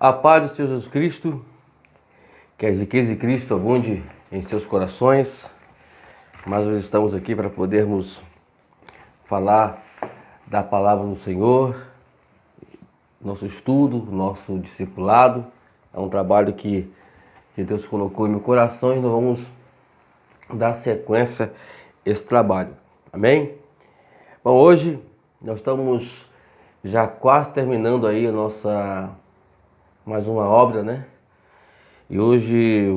A paz do Senhor Jesus Cristo, que as riquezas de Cristo abunde em seus corações. Mas nós estamos aqui para podermos falar da palavra do Senhor, nosso estudo, nosso discipulado. É um trabalho que Deus colocou em meu coração e nós vamos dar sequência a esse trabalho. Amém? Bom, hoje nós estamos já quase terminando aí a nossa mais uma obra, né? E hoje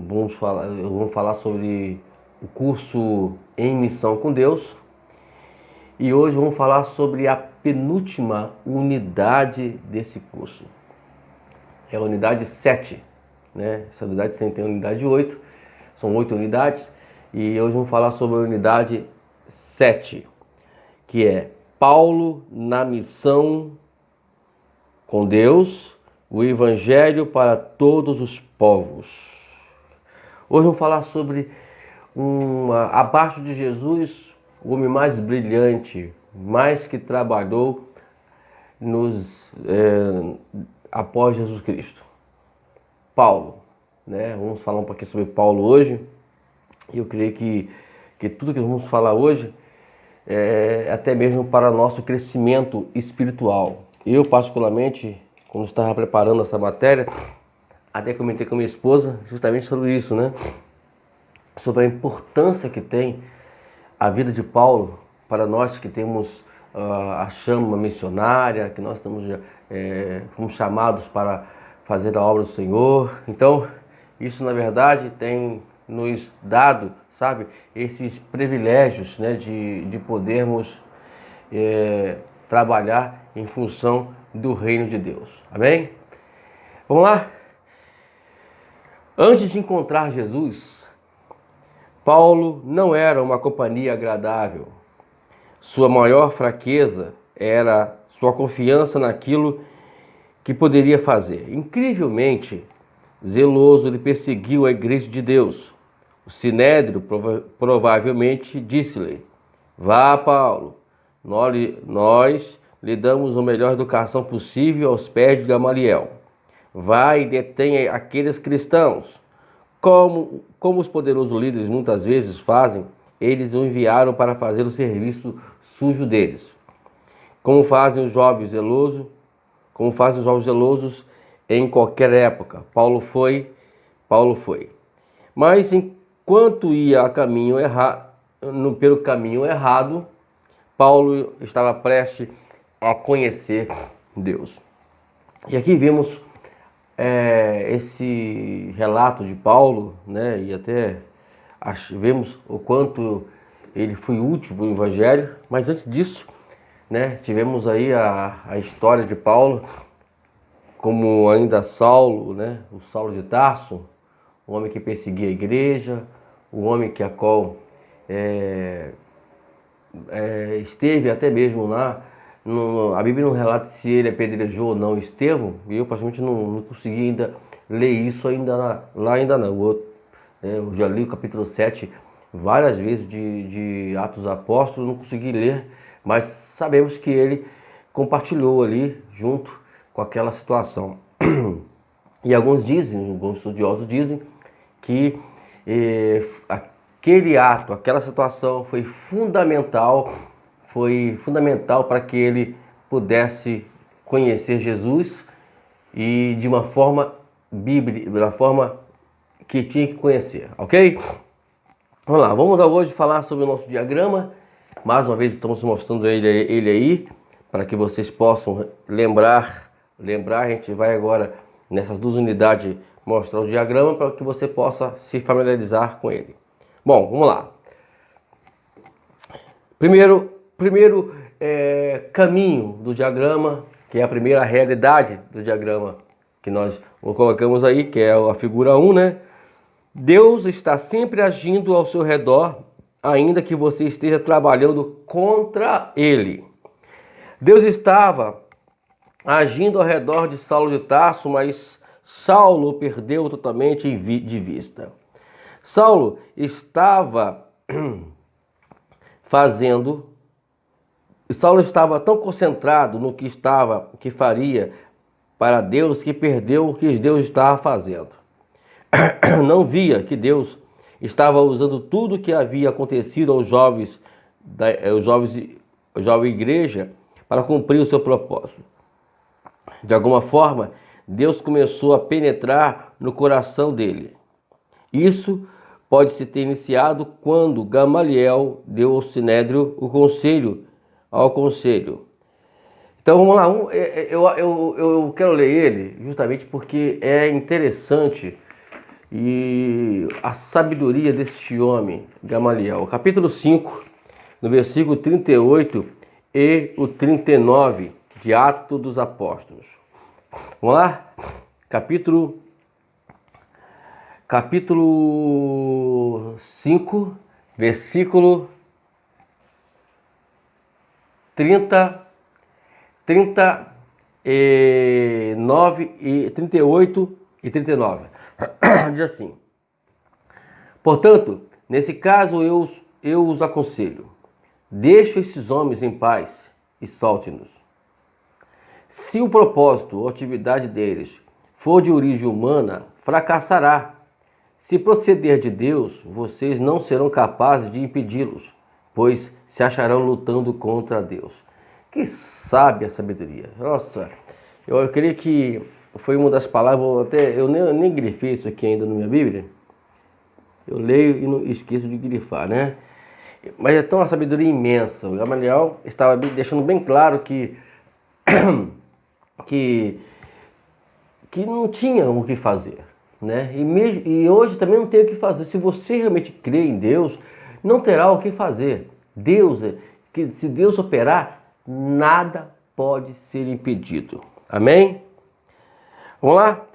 vamos falar sobre o curso Em Missão com Deus. E hoje vamos falar sobre a penúltima unidade desse curso. É a unidade 7, né? Essa unidade tem a unidade 8, são 8 unidades. E hoje vamos falar sobre a unidade 7, que é Paulo na missão com Deus, o Evangelho para todos os povos. Hoje vamos falar sobre abaixo de Jesus, o homem mais brilhante, mais que trabalhou após Jesus Cristo. Paulo, né? Vamos falar um pouquinho sobre Paulo hoje. Eu creio que tudo que vamos falar hoje é até mesmo para nosso crescimento espiritual. Eu, particularmente, quando estava preparando essa matéria, até comentei com minha esposa justamente sobre isso, né? Sobre a importância que tem a vida de Paulo para nós que temos a chama missionária, que nós fomos chamados para fazer a obra do Senhor. Então, isso na verdade tem nos dado, sabe, esses privilégios, né, de podermos trabalhar em função do reino de Deus. Amém? Vamos lá? Antes de encontrar Jesus, Paulo não era uma companhia agradável. Sua maior fraqueza era sua confiança naquilo que poderia fazer. Incrivelmente zeloso, ele perseguiu a igreja de Deus. O Sinédrio provavelmente disse-lhe: "Vá, Paulo, nós lhe damos a melhor educação possível aos pés de Gamaliel. Vá e detenha aqueles cristãos." Como os poderosos líderes muitas vezes fazem, eles o enviaram para fazer o serviço sujo deles. Como fazem os jovens zelosos em qualquer época. Paulo foi. Mas enquanto ia pelo caminho errado, Paulo estava prestes a conhecer Deus. E aqui vemos esse relato de Paulo, né? E até vemos o quanto ele foi útil para o Evangelho. Mas antes disso, né, tivemos aí a história de Paulo, como ainda Saulo, né? O Saulo de Tarso, o homem que perseguia a igreja, o homem que esteve até mesmo lá. A Bíblia não relata se ele apedrejou ou não Estevão, e eu praticamente não consegui ainda ler isso ainda não. Eu já li o capítulo 7 várias vezes de Atos dos Apóstolos, não consegui ler, mas sabemos que ele compartilhou ali junto com aquela situação. E alguns estudiosos dizem que aquele ato, aquela situação foi fundamental para que ele pudesse conhecer Jesus e de uma forma bíblica, da forma que tinha que conhecer, ok? Vamos lá, vamos hoje falar sobre o nosso diagrama. Mais uma vez estamos mostrando ele aí, para que vocês possam lembrar. A gente vai agora, nessas duas unidades, mostrar o diagrama para que você possa se familiarizar com ele. Bom, vamos lá. Primeiro caminho do diagrama, que é a primeira realidade do diagrama que nós colocamos aí, que é a figura 1, né? Deus está sempre agindo ao seu redor, ainda que você esteja trabalhando contra ele. Deus estava agindo ao redor de Saulo de Tarso, mas Saulo perdeu totalmente de vista. Saulo estava Saulo estava tão concentrado no que faria para Deus que perdeu o que Deus estava fazendo. Não via que Deus estava usando tudo o que havia acontecido aos jovens, jovem igreja para cumprir o seu propósito. De alguma forma, Deus começou a penetrar no coração dele. Isso pode se ter iniciado quando Gamaliel deu ao Sinédrio ao conselho. Então vamos lá, eu quero ler ele justamente porque é interessante e a sabedoria deste homem, Gamaliel. Capítulo 5, no versículo 38 e o 39 de Atos dos Apóstolos. Vamos lá? Capítulo 5, versículo 39 e 38 e 39. Diz assim: portanto, nesse caso eu os aconselho, deixe esses homens em paz e solte-nos. Se o propósito ou atividade deles for de origem humana, fracassará. Se proceder de Deus, vocês não serão capazes de impedi-los, pois se acharão lutando contra Deus. Que sábia sabedoria. Nossa, eu creio que foi uma das palavras, eu nem grifei isso aqui ainda na minha Bíblia. Eu leio e não esqueço de grifar, né? Mas é tão uma sabedoria imensa. O Gamaliel estava deixando bem claro que não tinha o que fazer, né? E hoje também não tem o que fazer. Se você realmente crê em Deus, não terá o que fazer. Se Deus operar, nada pode ser impedido. Amém? Vamos lá?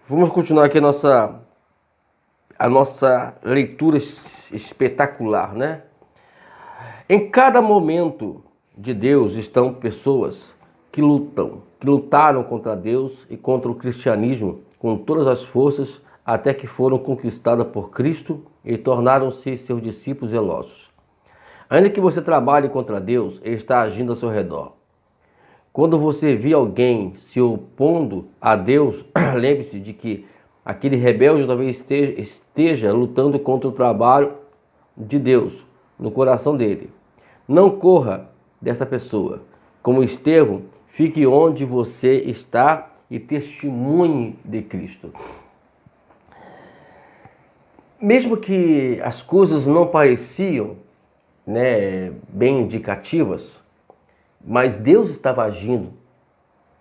Vamos continuar aqui a nossa leitura espetacular, né? Em cada momento de Deus estão pessoas que lutaram contra Deus e contra o cristianismo com todas as forças até que foram conquistadas por Cristo e tornaram-se seus discípulos zelosos. Ainda que você trabalhe contra Deus, Ele está agindo ao seu redor. Quando você vê alguém se opondo a Deus, lembre-se de que aquele rebelde talvez esteja lutando contra o trabalho de Deus no coração dele. Não corra dessa pessoa. Como Estevão, fique onde você está e testemunhe de Cristo. Mesmo que as coisas não pareciam, né, bem indicativas, mas Deus estava agindo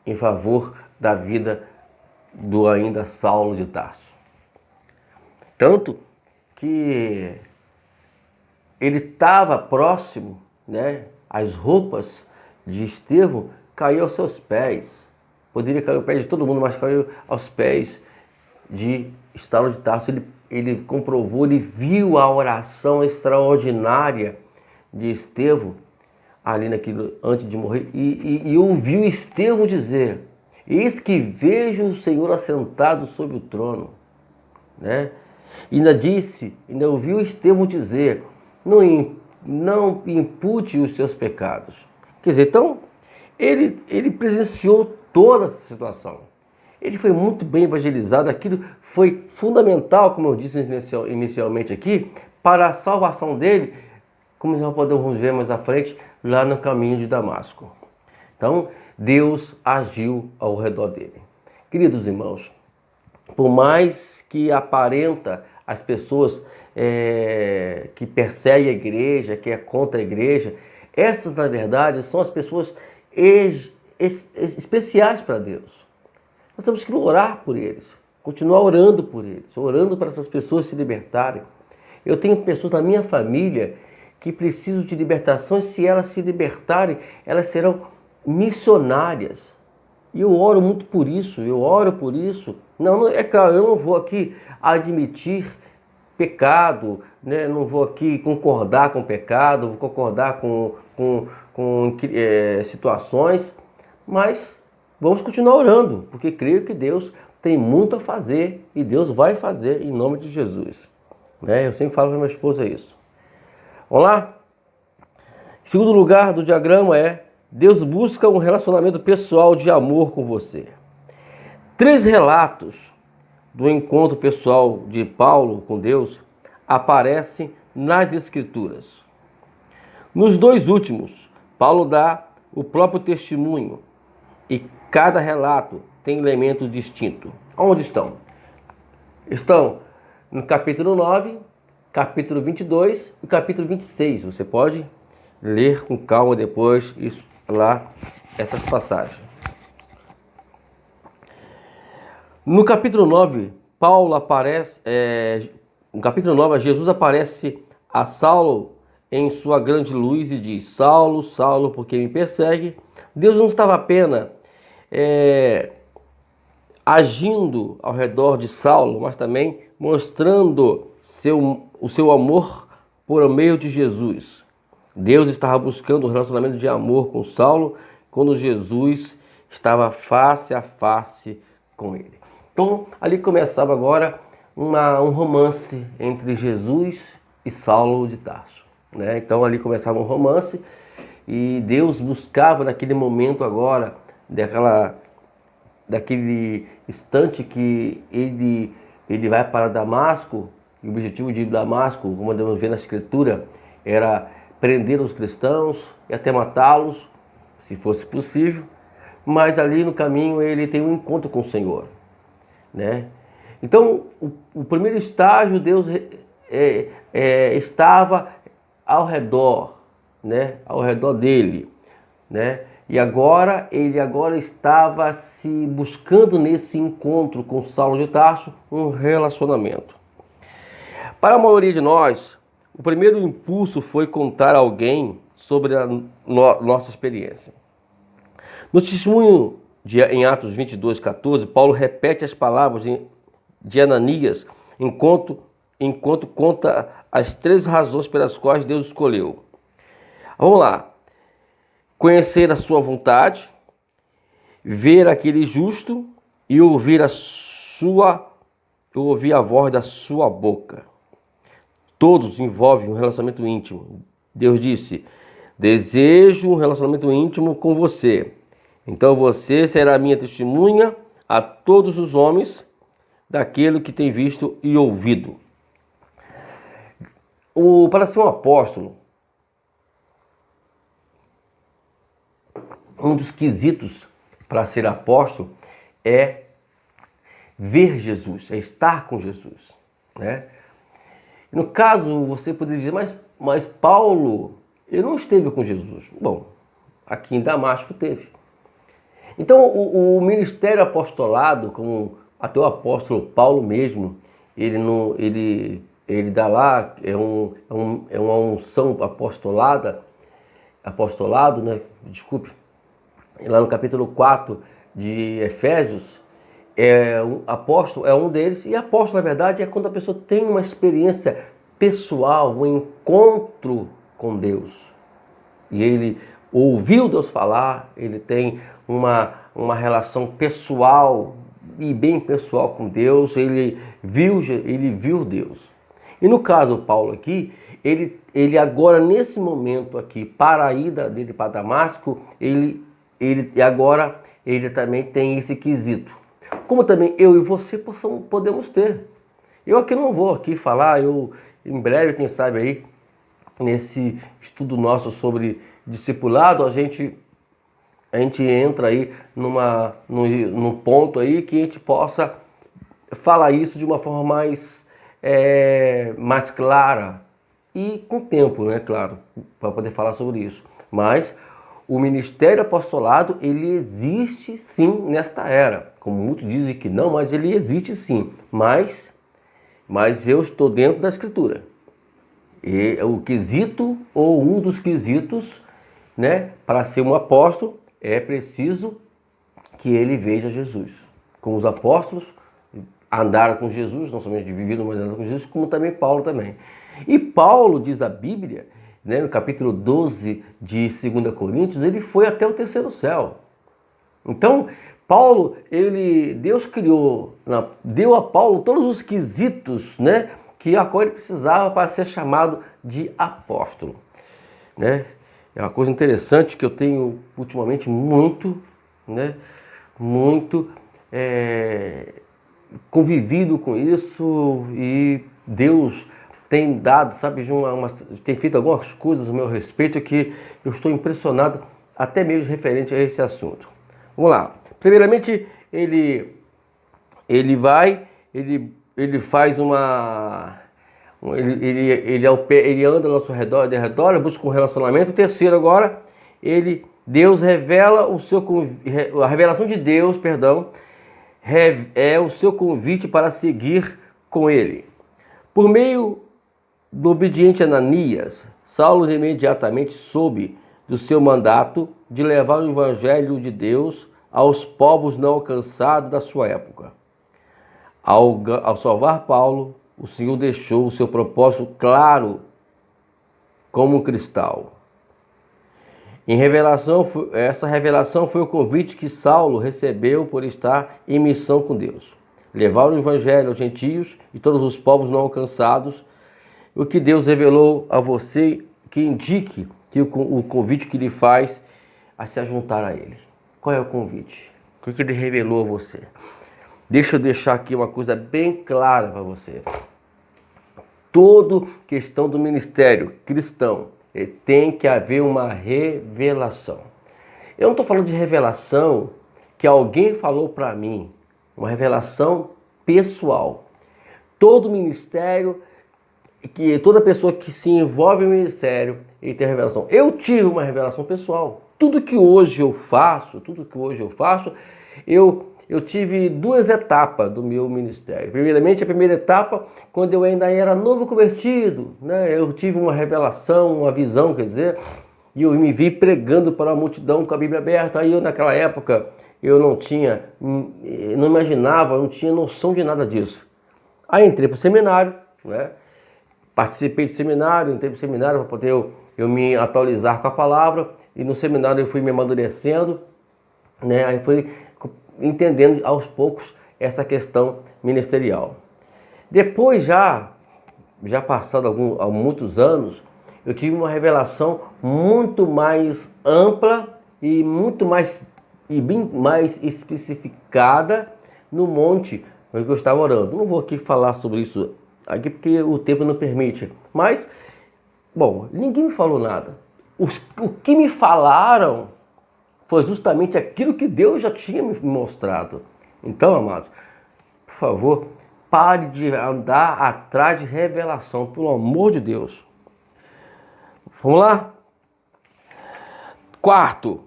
em favor da vida do ainda Saulo de Tarso. Tanto que ele estava próximo, né, as roupas de Estevão caíram aos seus pés. Poderia cair aos pés de todo mundo, mas caiu aos pés de Saulo de Tarso. Ele comprovou, ele viu a oração extraordinária de Estevão ali antes de morrer e ouviu Estevão dizer: eis que vejo o Senhor assentado sobre o trono, né? E ainda ouviu Estevão dizer: não impute os seus pecados. Quer dizer, então ele presenciou toda essa situação. Ele foi muito bem evangelizado. Aquilo foi fundamental, como eu disse inicialmente aqui, para a salvação dele, como nós podemos ver mais à frente, lá no caminho de Damasco. Então, Deus agiu ao redor dele. Queridos irmãos, por mais que aparenta as pessoas que perseguem a igreja, que é contra a igreja, essas, na verdade, são as pessoas especiais para Deus. Nós temos que orar por eles, continuar orando por eles, orando para essas pessoas se libertarem. Eu tenho pessoas na minha família que precisam de libertação, e se elas se libertarem, elas serão missionárias. E eu oro muito por isso, Não, é claro, eu não vou aqui admitir pecado, né? Não vou aqui concordar com pecado, vou concordar com situações, mas vamos continuar orando, porque creio que Deus tem muito a fazer e Deus vai fazer em nome de Jesus. Né? Eu sempre falo para minha esposa isso. Vamos lá? Segundo lugar do diagrama é Deus busca um relacionamento pessoal de amor com você. 3 relatos do encontro pessoal de Paulo com Deus aparecem nas Escrituras. Nos 2 últimos, Paulo dá o próprio testemunho e cada relato tem elementos distintos. Onde estão? Estão no capítulo 9, capítulo 22 e capítulo 26. Você pode ler com calma depois essas passagens. No capítulo 9, no capítulo 9, Jesus aparece a Saulo em sua grande luz e diz: Saulo, Saulo, por que me persegue? Deus não estava apenas agindo ao redor de Saulo, mas também mostrando o seu amor por meio de Jesus. Deus estava buscando um relacionamento de amor com Saulo quando Jesus estava face a face com ele. Então, ali começava agora um romance entre Jesus e Saulo de Tarso, né? Então, ali começava um romance e Deus buscava naquele momento agora, daquele instante que ele vai para Damasco, e o objetivo de Damasco, como podemos ver na Escritura, era prender os cristãos e até matá-los, se fosse possível, mas ali no caminho ele tem um encontro com o Senhor, né? Então, o primeiro estágio, Deus estava ao redor, né? Ao redor dele, né? E ele estava se buscando nesse encontro com Saulo de Tarso um relacionamento. Para a maioria de nós, o primeiro impulso foi contar a alguém sobre a nossa experiência. No testemunho em Atos 22:14, Paulo repete as palavras de Ananias enquanto conta as 3 razões pelas quais Deus escolheu. Vamos lá. Conhecer a sua vontade, ver aquele justo e ouvir a voz da sua boca. Todos envolvem um relacionamento íntimo. Deus disse: desejo um relacionamento íntimo com você. Então você será minha testemunha a todos os homens daquilo que tem visto e ouvido. Para ser um apóstolo, um dos quesitos para ser apóstolo é ver Jesus, é estar com Jesus, né? No caso, você poderia dizer, mas Paulo, ele não esteve com Jesus. Bom, aqui em Damasco teve. Então, o ministério apostolado, como até o apóstolo Paulo mesmo, ele dá lá, é uma unção apostolado, né? Desculpe, lá no capítulo 4 de Efésios, apóstolo é um deles, e apóstolo, na verdade, é quando a pessoa tem uma experiência pessoal, um encontro com Deus. E ele ouviu Deus falar, ele tem uma relação pessoal e bem pessoal com Deus, ele viu Deus. E no caso Paulo aqui, ele agora nesse momento aqui, para a ida dele para Damasco, ele também tem esse quesito. Como também eu e você podemos ter. Eu aqui não vou aqui falar, em breve, quem sabe aí, nesse estudo nosso sobre discipulado, a gente entra aí num ponto aí que a gente possa falar isso de uma forma mais clara e com tempo, né, claro, para poder falar sobre isso. Mas o ministério apostolado, ele existe sim nesta era. Como muitos dizem que não, mas ele existe sim. Mas eu estou dentro da Escritura. E o quesito, ou um dos quesitos, né, para ser um apóstolo, é preciso que ele veja Jesus. Como os apóstolos andaram com Jesus, não somente viviam, mas andaram com Jesus, como também Paulo também. E Paulo, diz a Bíblia, né, no capítulo 12 de 2 Coríntios, ele foi até o 3º céu. Então, Paulo, Deus deu a Paulo todos os quesitos, né, a qual ele precisava para ser chamado de apóstolo, né? É uma coisa interessante que eu tenho ultimamente muito, né? Muito convivido com isso, e Deus tem dado, sabe, tem feito algumas coisas a meu respeito que eu estou impressionado, até mesmo referente a esse assunto. Vamos lá. Primeiramente, ele faz ele anda ao nosso redor, busca um relacionamento. O terceiro agora, Deus revela a revelação de Deus, perdão, é o seu convite para seguir com ele. Por meio do obediente Ananias, Saulo imediatamente soube do seu mandato de levar o evangelho de Deus aos povos não alcançados da sua época. Ao salvar Paulo, o Senhor deixou o seu propósito claro como um cristal. Essa revelação foi o convite que Saulo recebeu por estar em missão com Deus. Levar o evangelho aos gentios e todos os povos não alcançados. O que Deus revelou a você, que indique que o convite que lhe faz a se juntar a Ele. Qual é o convite? O que Ele revelou a você? Deixa eu deixar aqui uma coisa bem clara para você. Toda questão do ministério cristão tem que haver uma revelação. Eu não estou falando de revelação que alguém falou para mim, uma revelação pessoal. Todo ministério, toda pessoa que se envolve no ministério, ele tem revelação. Eu tive uma revelação pessoal. Tudo que hoje eu faço, eu tive duas etapas do meu ministério. Primeiramente, a primeira etapa, quando eu ainda era novo convertido, né? Eu tive uma revelação, uma visão, quer dizer, e eu me vi pregando para a multidão com a Bíblia aberta. Aí naquela época, eu não imaginava, não tinha noção de nada disso. Aí entrei para o seminário, né? Participei do seminário, entrei para o seminário para poder eu me atualizar com a palavra, e no seminário eu fui me amadurecendo, né? Aí fui entendendo aos poucos essa questão ministerial. Depois, já passado muitos anos, eu tive uma revelação muito mais ampla e bem mais especificada no monte que eu estava orando. Não vou aqui falar sobre isso aqui porque o tempo não permite, mas, bom, ninguém me falou nada. O que me falaram foi justamente aquilo que Deus já tinha me mostrado. Então, amados, por favor, pare de andar atrás de revelação, pelo amor de Deus. Vamos lá? Quarto,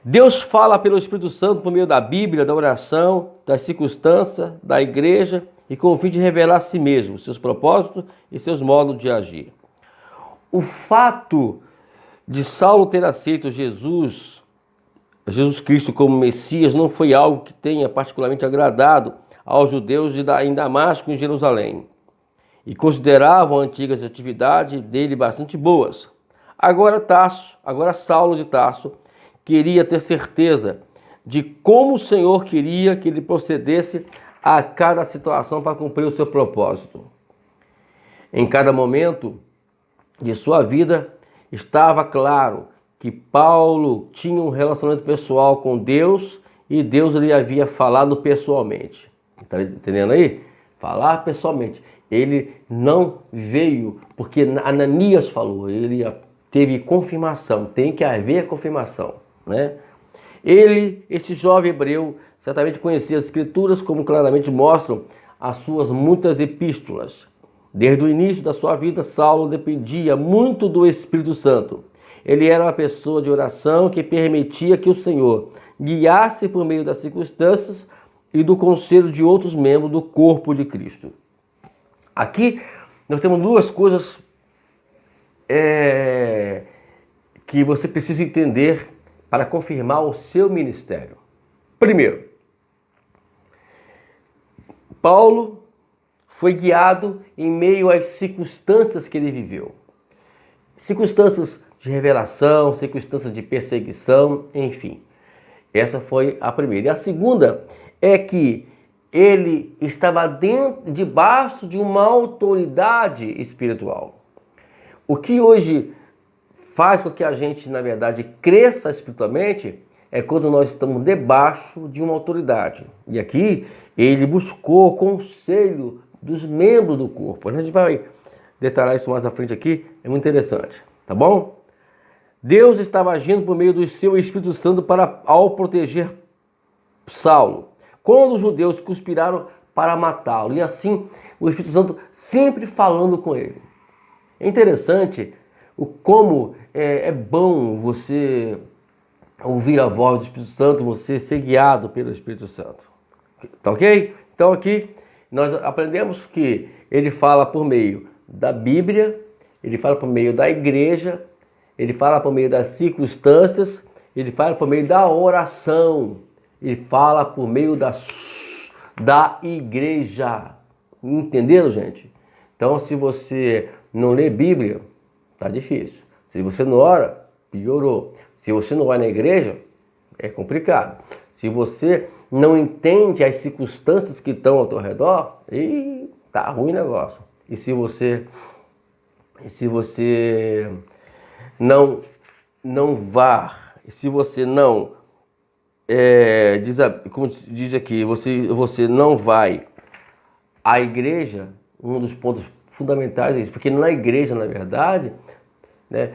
Deus fala pelo Espírito Santo por meio da Bíblia, da oração, das circunstâncias, da igreja, e com o fim de revelar a si mesmo, seus propósitos e seus modos de agir. O fato de Saulo ter aceito Jesus Cristo como Messias não foi algo que tenha particularmente agradado aos judeus em Damasco e em Jerusalém, e consideravam antigas atividades dele bastante boas. Agora Saulo de Tarso queria ter certeza de como o Senhor queria que ele procedesse a cada situação para cumprir o seu propósito. Em cada momento de sua vida estava claro que Paulo tinha um relacionamento pessoal com Deus e Deus lhe havia falado pessoalmente. Está entendendo aí? Falar pessoalmente. Ele não veio porque Ananias falou, ele teve confirmação, tem que haver confirmação, né? Esse jovem hebreu, certamente conhecia as Escrituras, como claramente mostram as suas muitas epístolas. Desde o início da sua vida, Saulo dependia muito do Espírito Santo. Ele era uma pessoa de oração que permitia que o Senhor guiasse por meio das circunstâncias e do conselho de outros membros do corpo de Cristo. Aqui nós temos duas coisas que você precisa entender para confirmar o seu ministério. Primeiro, Paulo foi guiado em meio às circunstâncias que ele viveu. Circunstâncias de revelação, circunstâncias de perseguição, enfim. Essa foi a primeira. E a segunda é que ele estava debaixo de uma autoridade espiritual. O que hoje faz com que a gente, na verdade, cresça espiritualmente é quando nós estamos debaixo de uma autoridade. E aqui ele buscou o conselho dos membros do corpo. A gente vai detalhar isso mais à frente aqui, é muito interessante, tá bom? Deus estava agindo por meio do seu Espírito Santo ao proteger Saulo, quando os judeus conspiraram para matá-lo. E assim, o Espírito Santo sempre falando com ele. É interessante como é bom você ouvir a voz do Espírito Santo, você ser guiado pelo Espírito Santo. Tá ok? Então aqui nós aprendemos que ele fala por meio da Bíblia, ele fala por meio da igreja, ele fala por meio das circunstâncias, ele fala por meio da oração, ele fala por meio da igreja. Entenderam, gente? Então, se você não lê Bíblia, tá difícil. Se você não ora, piorou. Se você não vai na igreja, é complicado. Se você não entende as circunstâncias que estão ao teu redor, tá ruim o negócio. E se você não vá, se você não como diz aqui, você não vai à igreja, um dos pontos fundamentais é isso, porque na igreja, na verdade, né,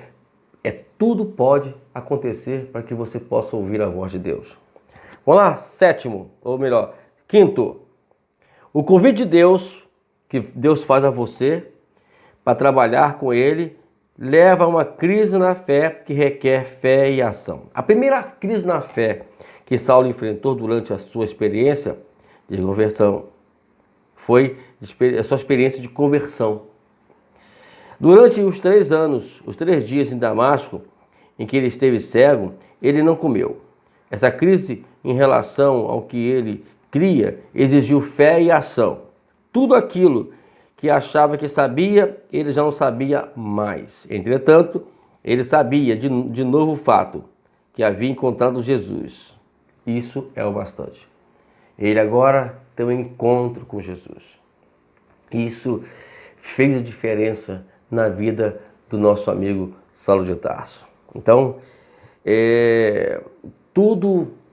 tudo pode acontecer para que você possa ouvir a voz de Deus. Vamos lá, quinto, o convite de Deus, que Deus faz a você para trabalhar com Ele, leva a uma crise na fé que requer fé e ação. A primeira crise na fé que Saulo enfrentou durante a sua experiência de conversão foi a sua experiência de conversão. Durante os 3 dias em Damasco, em que ele esteve cego, ele não comeu. Essa crise em relação ao que ele cria exigiu fé e ação. Tudo aquilo que achava que sabia, ele já não sabia mais. Entretanto, ele sabia de novo o fato que havia encontrado Jesus. Isso é o bastante. Ele agora tem um encontro com Jesus. Isso fez a diferença na vida do nosso amigo Saulo de Tarso. Então,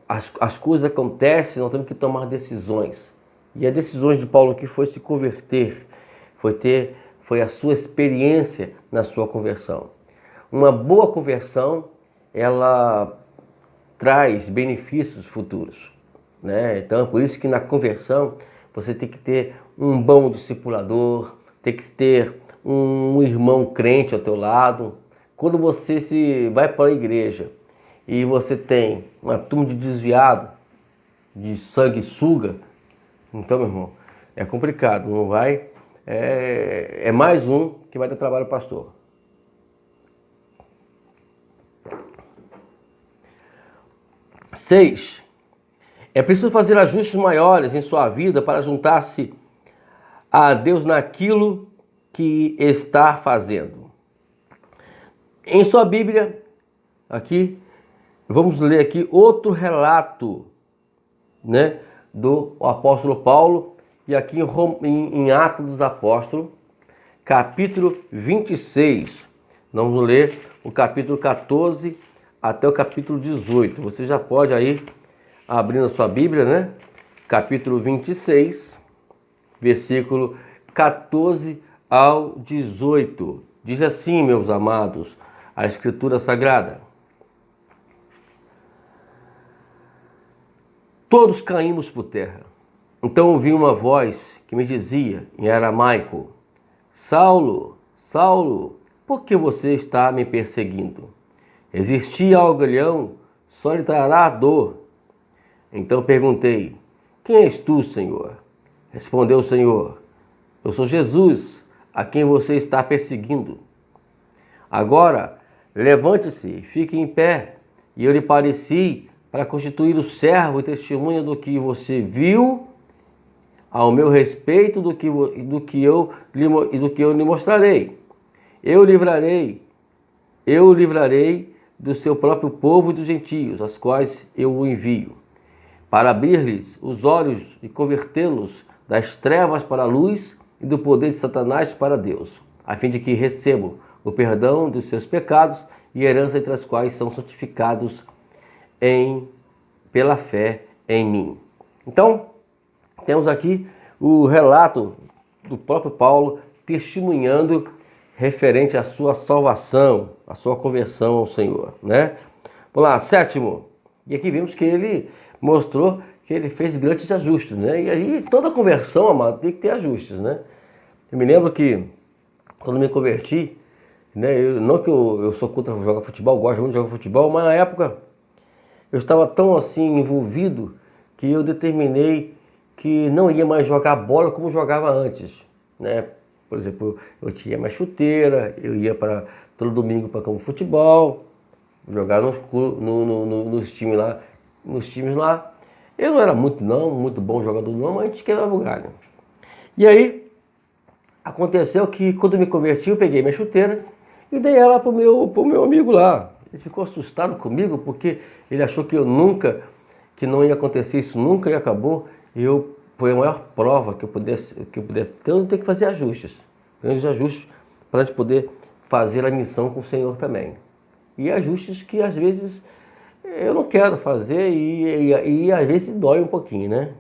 as coisas acontecem, nós temos que tomar decisões. E as decisões de Paulo aqui foi se converter, foi a sua experiência na sua conversão. Uma boa conversão, ela traz benefícios futuros, né? Então, por isso que na conversão você tem que ter um bom discipulador, tem que ter um irmão crente ao teu lado. Quando você vai para a igreja e você tem uma turma de desviado, de sanguessuga, então, meu irmão, é complicado, não vai... É mais um que vai dar trabalho ao pastor. Seis, é preciso fazer ajustes maiores em sua vida para juntar-se a Deus naquilo que está fazendo. Em sua Bíblia, aqui, vamos ler aqui outro relato, né, do apóstolo Paulo, e aqui em Atos dos Apóstolos, capítulo 26. Vamos ler o capítulo 14 até o capítulo 18. Você já pode aí abrir na sua Bíblia, né? Capítulo 26, versículo 14 ao 18. Diz assim, meus amados, a Escritura Sagrada: todos caímos por terra. Então ouvi uma voz que me dizia, em aramaico: Saulo, Saulo, por que você está me perseguindo? Resistir ao aguilhão só lhe trará dor. Então perguntei: quem és tu, Senhor? Respondeu o Senhor: eu sou Jesus, a quem você está perseguindo. Agora, levante-se e fique em pé. E eu lhe pareci para constituir o servo e testemunha do que você viu ao meu respeito, do que eu lhe mostrarei. Eu livrarei do seu próprio povo e dos gentios, aos quais eu o envio, para abrir-lhes os olhos e convertê-los das trevas para a luz e do poder de Satanás para Deus, a fim de que recebam o perdão dos seus pecados e herança entre as quais são santificados pela fé em mim. Então, temos aqui o relato do próprio Paulo testemunhando referente à sua salvação, à sua conversão ao Senhor, né? Vamos lá, sétimo. E aqui vimos que ele mostrou que ele fez grandes ajustes, né? E aí toda conversão, amado, tem que ter ajustes, né? Eu me lembro que quando me converti, né? Não que eu sou contra jogar futebol, gosto muito de jogar futebol, mas na época eu estava tão assim envolvido que eu determinei que não ia mais jogar bola como jogava antes, né? Por exemplo, eu tinha mais chuteira, eu ia para todo domingo para campo de futebol, jogar nos times lá. Eu não era muito bom jogador não, mas a gente quebrava o galho. E aí, aconteceu que quando eu me converti, eu peguei minha chuteira e dei ela pro meu amigo lá. Ele ficou assustado comigo porque ele achou que que não ia acontecer isso nunca e acabou. Foi a maior prova que eu pudesse ter. Então eu tenho que fazer ajustes. Grandes ajustes para a gente poder fazer a missão com o Senhor também. E ajustes que às vezes eu não quero fazer e às vezes dói um pouquinho, né?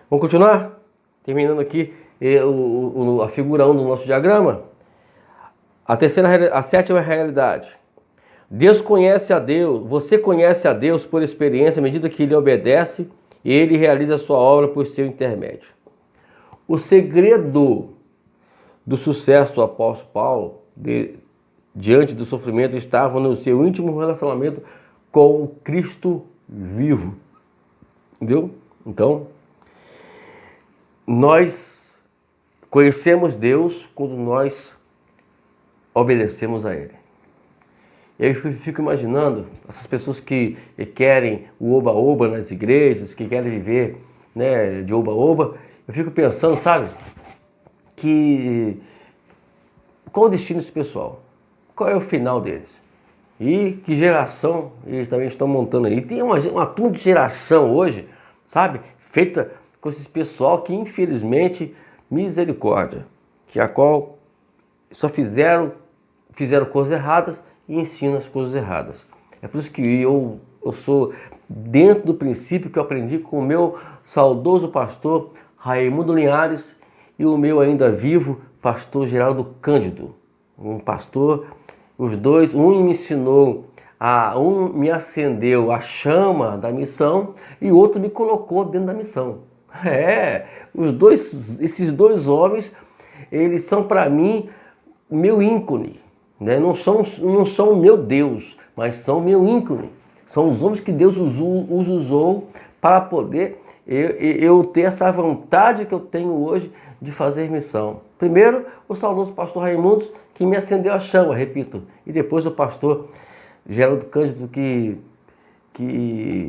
Vamos continuar? Terminando aqui a figura 1 do nosso diagrama. A sétima realidade. Deus conhece a Deus, você conhece a Deus por experiência, à medida que Ele obedece e Ele realiza a sua obra por seu intermédio. O segredo do sucesso do apóstolo Paulo, diante do sofrimento, estava no seu íntimo relacionamento com o Cristo vivo. Entendeu? Então, nós conhecemos Deus quando nós obedecemos a Ele. E aí eu fico imaginando essas pessoas que querem o oba-oba nas igrejas, que querem viver, né, de oba-oba. Eu fico pensando, sabe, qual o destino desse pessoal? Qual é o final deles? E que geração eles também estão montando aí? Tem uma turma de geração hoje, sabe, feita com esse pessoal que infelizmente, misericórdia, que a qual só fizeram coisas erradas e ensinam as coisas erradas. É por isso que eu sou dentro do princípio que eu aprendi com o meu saudoso pastor Raimundo Linhares e o meu ainda vivo pastor Geraldo Cândido. Um pastor, os dois, um me ensinou, um me acendeu a chama da missão e o outro me colocou dentro da missão. Esses dois homens, eles são para mim o meu ícone, né? Não são o meu Deus, mas são o meu ícone. São os homens que Deus os usou para poder eu ter essa vontade que eu tenho hoje de fazer missão. Primeiro, o saudoso pastor Raimundo, que me acendeu a chama, repito. E depois o pastor Geraldo Cândido, que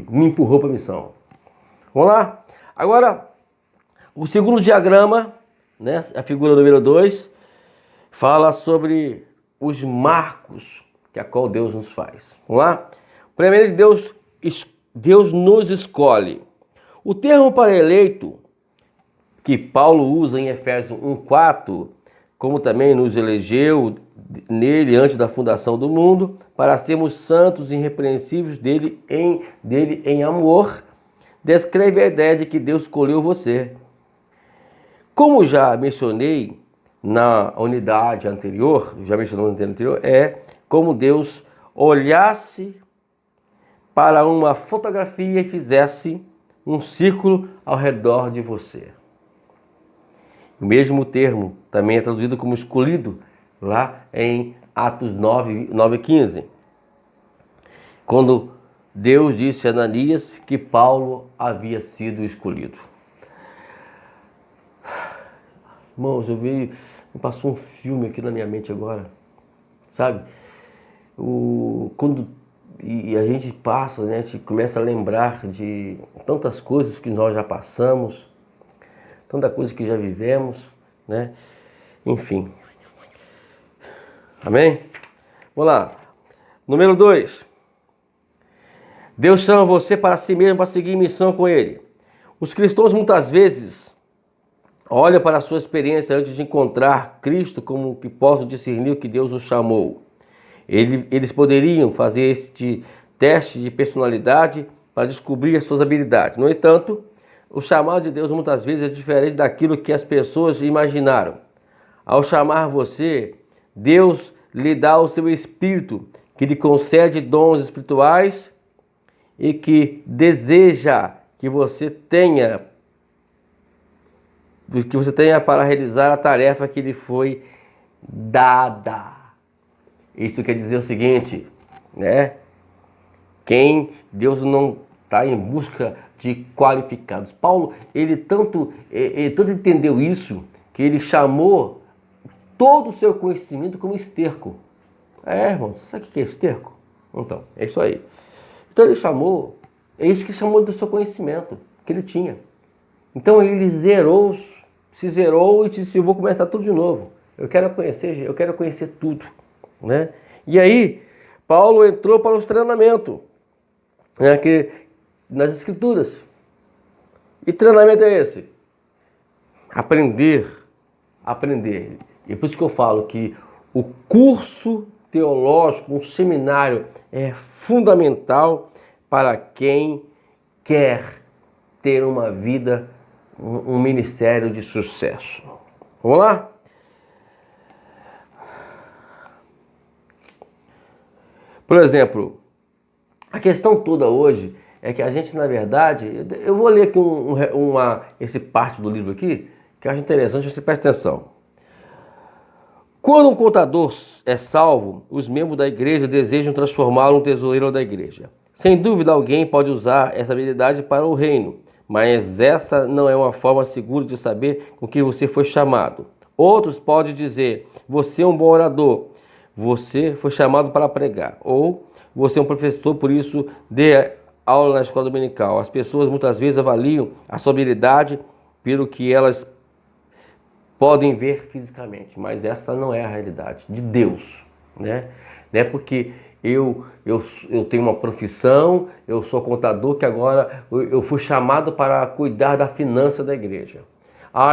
me empurrou para a missão. Vamos lá? Agora, o segundo diagrama, né, a figura número 2, fala sobre os marcos que a qual Deus nos faz. Vamos lá? Primeiro, Deus nos escolhe. O termo para eleito, que Paulo usa em Efésios 1:4, como também nos elegeu nele antes da fundação do mundo, para sermos santos e irrepreensíveis dele em amor, descreve a ideia de que Deus escolheu você. Como já mencionei na unidade anterior, é como Deus olhasse para uma fotografia e fizesse um círculo ao redor de você. O mesmo termo também é traduzido como escolhido lá em Atos 9:15. Quando Deus disse a Ananias que Paulo havia sido escolhido. Irmãos, me passou um filme aqui na minha mente agora, sabe? Quando a gente passa, né, a gente começa a lembrar de tantas coisas que nós já passamos, tanta coisa que já vivemos, né? Enfim. Amém? Vamos lá. Número 2. Deus chama você para si mesmo, para seguir missão com Ele. Os cristãos muitas vezes olham para a sua experiência antes de encontrar Cristo como que possam discernir o que Deus os chamou. Eles poderiam fazer este teste de personalidade para descobrir as suas habilidades. No entanto, o chamado de Deus muitas vezes é diferente daquilo que as pessoas imaginaram. Ao chamar você, Deus lhe dá o seu Espírito, que lhe concede dons espirituais e que deseja que você tenha para realizar a tarefa que lhe foi dada. Isso quer dizer o seguinte, né? Deus não está em busca de qualificados. Paulo, ele tanto entendeu isso, que ele chamou todo o seu conhecimento como esterco. Irmãos, sabe o que é esterco? Então, é isso aí. Então ele chamou, é isso que chamou do seu conhecimento, que ele tinha. Então ele se zerou e disse, eu vou começar tudo de novo. Eu quero conhecer tudo, né? E aí, Paulo entrou para os treinamentos, né, nas escrituras. E treinamento é esse? Aprender. E por isso que eu falo que o curso teológico, um seminário, é fundamental para quem quer ter uma vida, um ministério de sucesso. Vamos lá? Por exemplo, a questão toda hoje é que a gente, na verdade, eu vou ler aqui esse parte do livro aqui, que eu acho interessante, você presta atenção. Quando um contador é salvo, os membros da igreja desejam transformá-lo no tesoureiro da igreja. Sem dúvida, alguém pode usar essa habilidade para o reino, mas essa não é uma forma segura de saber com que você foi chamado. Outros podem dizer, você é um bom orador, você foi chamado para pregar, ou você é um professor, por isso dê aula na escola dominical. As pessoas muitas vezes avaliam a sua habilidade pelo que elas podem ver fisicamente, mas essa não é a realidade de Deus, né? Não é porque eu tenho uma profissão, eu sou contador, que agora eu fui chamado para cuidar da finança da igreja.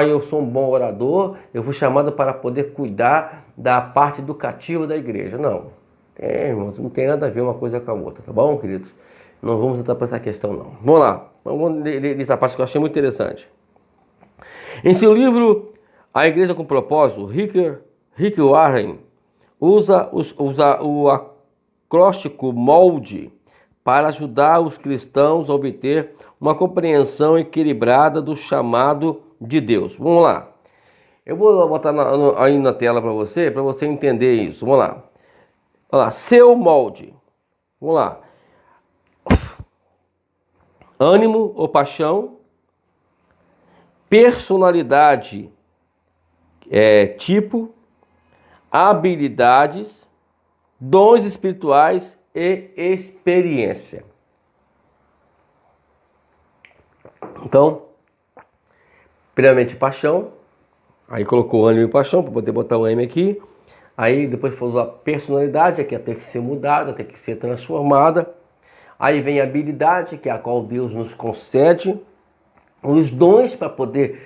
Eu sou um bom orador, eu fui chamado para poder cuidar da parte educativa da igreja. Não, irmãos, não tem nada a ver uma coisa com a outra, tá bom, queridos? Não vamos entrar para essa questão, não. Vamos lá, vamos ler essa parte que eu achei muito interessante. Em seu livro A Igreja com Propósito, Rick Warren usa o acróstico MOLD para ajudar os cristãos a obter uma compreensão equilibrada do chamado de Deus. Vamos lá. Eu vou botar aí na tela para você entender isso. Vamos lá. Olha lá, seu molde. Vamos lá. Ânimo ou paixão, personalidade, tipo, habilidades, dons espirituais e experiência. Então, primeiramente paixão, aí colocou ânimo e paixão para poder botar o M aqui. Aí depois falou a personalidade, que tem que ser mudada, tem que ser transformada. Aí vem a habilidade, que é a qual Deus nos concede, os dons para poder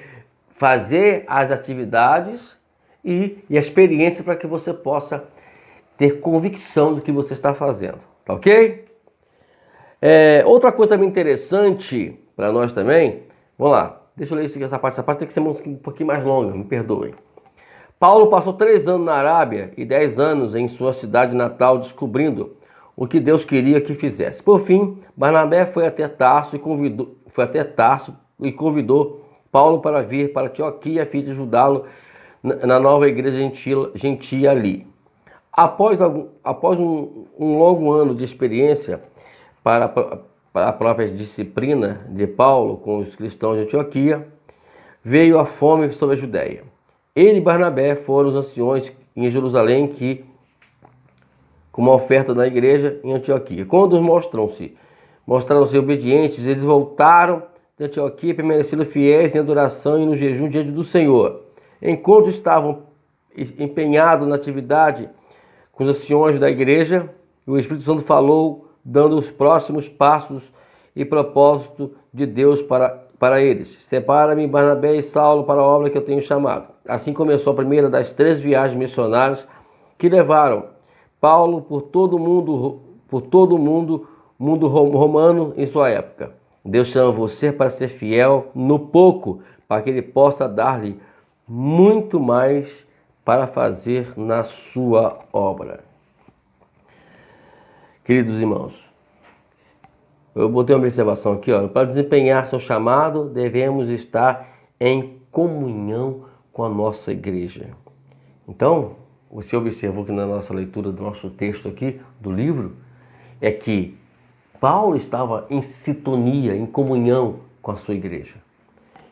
fazer as atividades e a experiência para que você possa ter convicção do que você está fazendo, tá ok? Outra coisa também interessante para nós também, vamos lá, deixa eu ler essa parte tem que ser um pouquinho mais longa, me perdoem. Paulo passou 3 anos na Arábia e 10 anos em sua cidade natal descobrindo o que Deus queria que fizesse. Por fim, Barnabé foi até Tarso e convidou Paulo para vir para Antioquia a fim de ajudá-lo na nova igreja gentia ali. Após um longo ano de experiência para a própria disciplina de Paulo com os cristãos de Antioquia, veio a fome sobre a Judéia. Ele e Barnabé foram os anciões em Jerusalém com uma oferta da igreja em Antioquia. Quando mostraram-se obedientes, eles voltaram de Antioquia e permaneceram fiéis em adoração e no jejum diante do Senhor. Enquanto estavam empenhados na atividade com os anciões da igreja, o Espírito Santo falou, dando os próximos passos e propósito de Deus para eles. Separa-me, Barnabé e Saulo, para a obra que eu tenho chamado. Assim começou a primeira das 3 viagens missionárias que levaram Paulo por todo mundo romano em sua época. Deus chama você para ser fiel no pouco, para que Ele possa dar-lhe muito mais para fazer na sua obra. Queridos irmãos, eu botei uma observação aqui, ó. Para desempenhar seu chamado, devemos estar em comunhão com a nossa igreja. Então, você observou que na nossa leitura do nosso texto aqui, do livro, é que Paulo estava em sintonia, em comunhão com a sua igreja.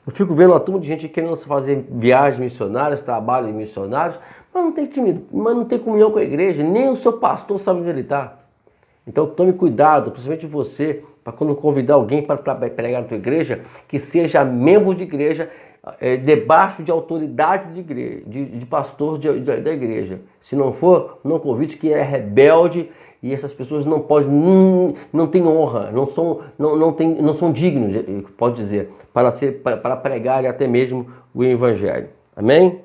Eu fico vendo uma turma de gente querendo fazer viagens missionárias, trabalhos missionários, mas não tem comunhão com a igreja, nem o seu pastor sabe onde ele está. Então tome cuidado, principalmente você, para quando convidar alguém para pregar na tua igreja, que seja membro de igreja, debaixo de autoridade de igreja, de pastor da igreja. Se não for, não convide, que é rebelde e essas pessoas não podem, não têm honra, não são dignos, pode dizer, para pregar até mesmo o evangelho. Amém?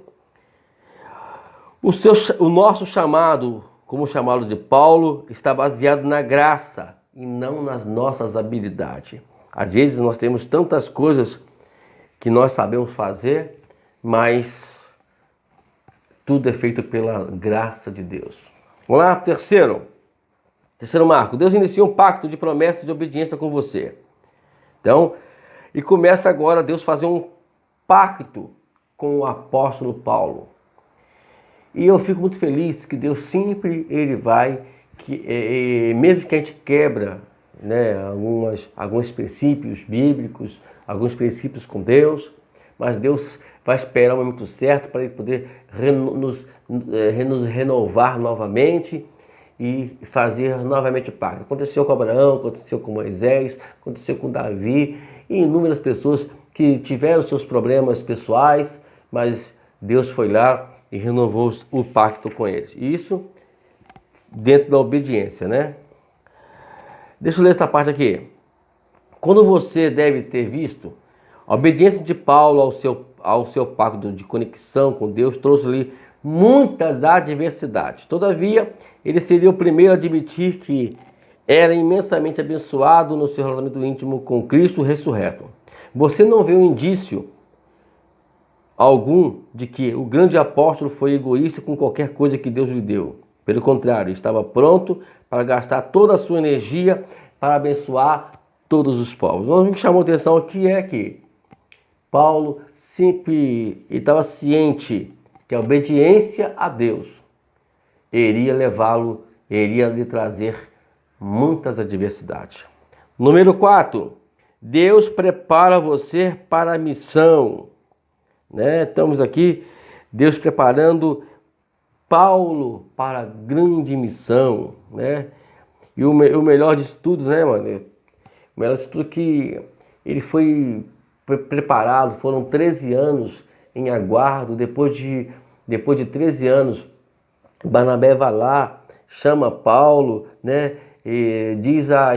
O nosso chamado, como chamá-lo de Paulo, está baseado na graça e não nas nossas habilidades. Às vezes nós temos tantas coisas que nós sabemos fazer, mas tudo é feito pela graça de Deus. Vamos lá, terceiro marco. Deus inicia um pacto de promessa e de obediência com você. Então, e começa agora Deus fazer um pacto com o apóstolo Paulo. E eu fico muito feliz que Deus sempre mesmo que a gente quebra, né, alguns princípios bíblicos, alguns princípios com Deus, mas Deus vai esperar o momento certo para Ele poder nos renovar novamente e fazer novamente o pacto. Aconteceu com Abraão, aconteceu com Moisés, aconteceu com Davi e inúmeras pessoas que tiveram seus problemas pessoais, mas Deus foi lá e renovou o pacto com eles. Isso dentro da obediência, né? Deixa eu ler essa parte aqui. Quando você deve ter visto, a obediência de Paulo ao seu pacto de conexão com Deus trouxe-lhe muitas adversidades. Todavia, ele seria o primeiro a admitir que era imensamente abençoado no seu relacionamento íntimo com Cristo ressurreto. Você não vê um indício algum de que o grande apóstolo foi egoísta com qualquer coisa que Deus lhe deu. Pelo contrário, estava pronto para gastar toda a sua energia para abençoar todos os povos. O que chamou a atenção aqui é que Paulo sempre estava ciente que a obediência a Deus iria lhe trazer muitas adversidades. Número 4, Deus prepara você para a missão. Né? Estamos aqui, Deus preparando Paulo para a grande missão, né? E o melhor disso tudo, né, mano? O melhor disso tudo é que ele foi preparado, foram 13 anos em aguardo. Depois de 13 anos, Barnabé vai lá, chama Paulo, né? E diz a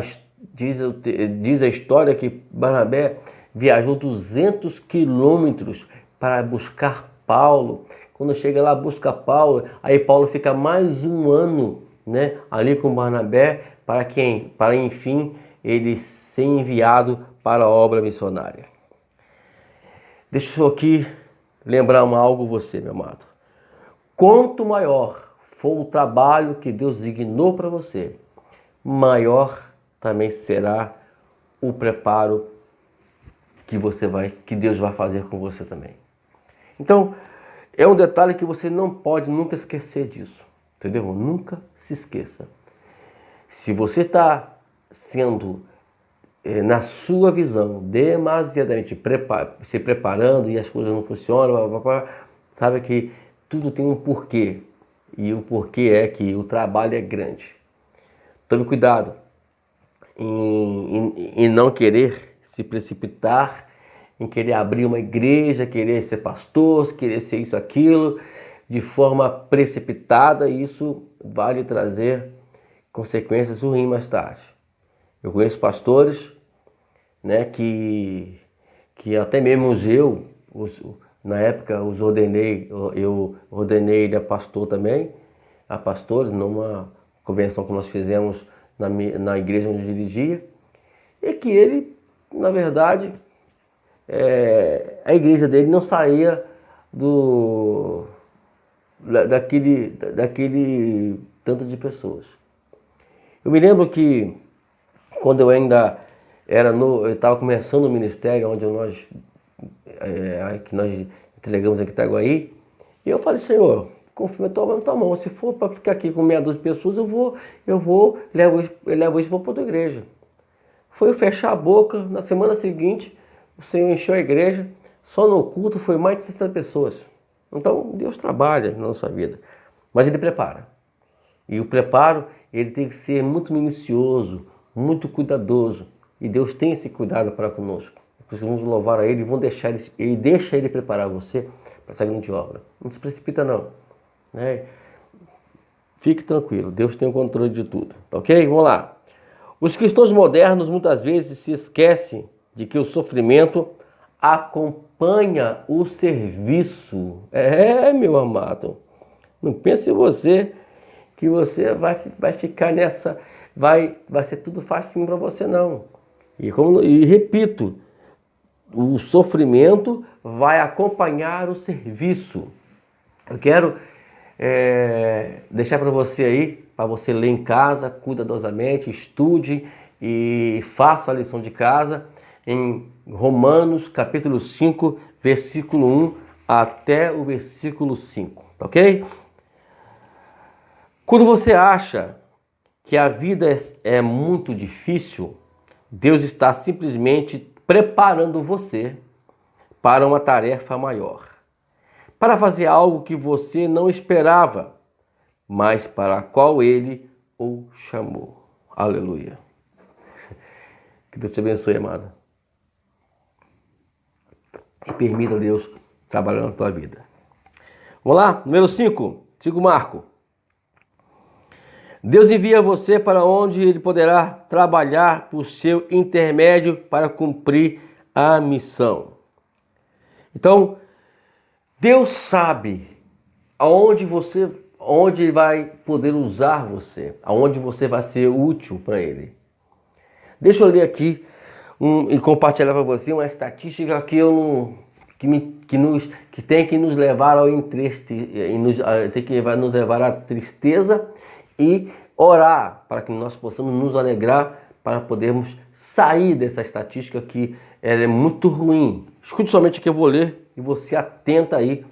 história que Barnabé viajou 200 quilômetros para buscar Paulo. Quando chega lá, busca Paulo, aí Paulo fica mais um ano, né, ali com Barnabé, para quem? Para, enfim, ele ser enviado para a obra missionária. Deixa eu aqui lembrar algo você, meu amado. Quanto maior for o trabalho que Deus designou para você, maior também será o preparo que Deus vai fazer com você também. Então, é um detalhe que você não pode nunca esquecer disso, entendeu? Nunca se esqueça. Se você está sendo, na sua visão, demasiadamente se preparando e as coisas não funcionam, sabe que tudo tem um porquê. E o porquê é que o trabalho é grande. Tome cuidado em não querer se precipitar, em querer abrir uma igreja, querer ser pastor, querer ser isso, aquilo, de forma precipitada, e isso vai lhe trazer consequências ruins mais tarde. Eu conheço pastores, né, que até mesmo na época eu ordenei ele a pastor também, a pastor convenção que nós fizemos na igreja onde eu dirigia, e que ele, na verdade, a igreja dele não saía daquele tanto de pessoas. Eu me lembro que quando eu ainda eu estava começando o ministério onde que nós entregamos aqui em Itaguaí, e eu falei, Senhor, confia na tua mão, se for para ficar aqui com meia dúzia de pessoas, levo isso e vou para outra igreja. Foi eu fechar a boca, na semana seguinte, o Senhor encheu a igreja, só no culto foi mais de 60 pessoas. Então, Deus trabalha na nossa vida, mas Ele prepara. E o preparo, ele tem que ser muito minucioso, muito cuidadoso. E Deus tem esse cuidado para conosco. Precisamos louvar a Ele e deixa Ele preparar você para essa grande obra. Não se precipita não. Né? Fique tranquilo, Deus tem o controle de tudo. Ok? Vamos lá. Os cristãos modernos muitas vezes se esquecem de que o sofrimento acompanha o serviço. Meu amado. Não pense em você que você vai ficar nessa, vai ser tudo facinho para você não. E repito, o sofrimento vai acompanhar o serviço. Eu quero deixar para você aí, para você ler em casa, cuidadosamente, estude e faça a lição de casa em Romanos capítulo 5, versículo 1 até o versículo 5, tá ok? Quando você acha que a vida é muito difícil, Deus está simplesmente preparando você para uma tarefa maior, para fazer algo que você não esperava, mas para a qual Ele o chamou. Aleluia. Que Deus te abençoe, amada. E permita a Deus trabalhar na tua vida. Vamos lá? Número 5. Siga o Marco. Deus envia você para onde Ele poderá trabalhar por seu intermédio para cumprir a missão. Então, Deus sabe onde Ele vai poder usar você, aonde você vai ser útil para Ele. Deixa eu ler aqui e compartilhar para você uma estatística que tem que nos levar ao tem que nos levar à tristeza e orar para que nós possamos nos alegrar para podermos sair dessa estatística que ela é muito ruim. Escute somente o que eu vou ler e você atenta aí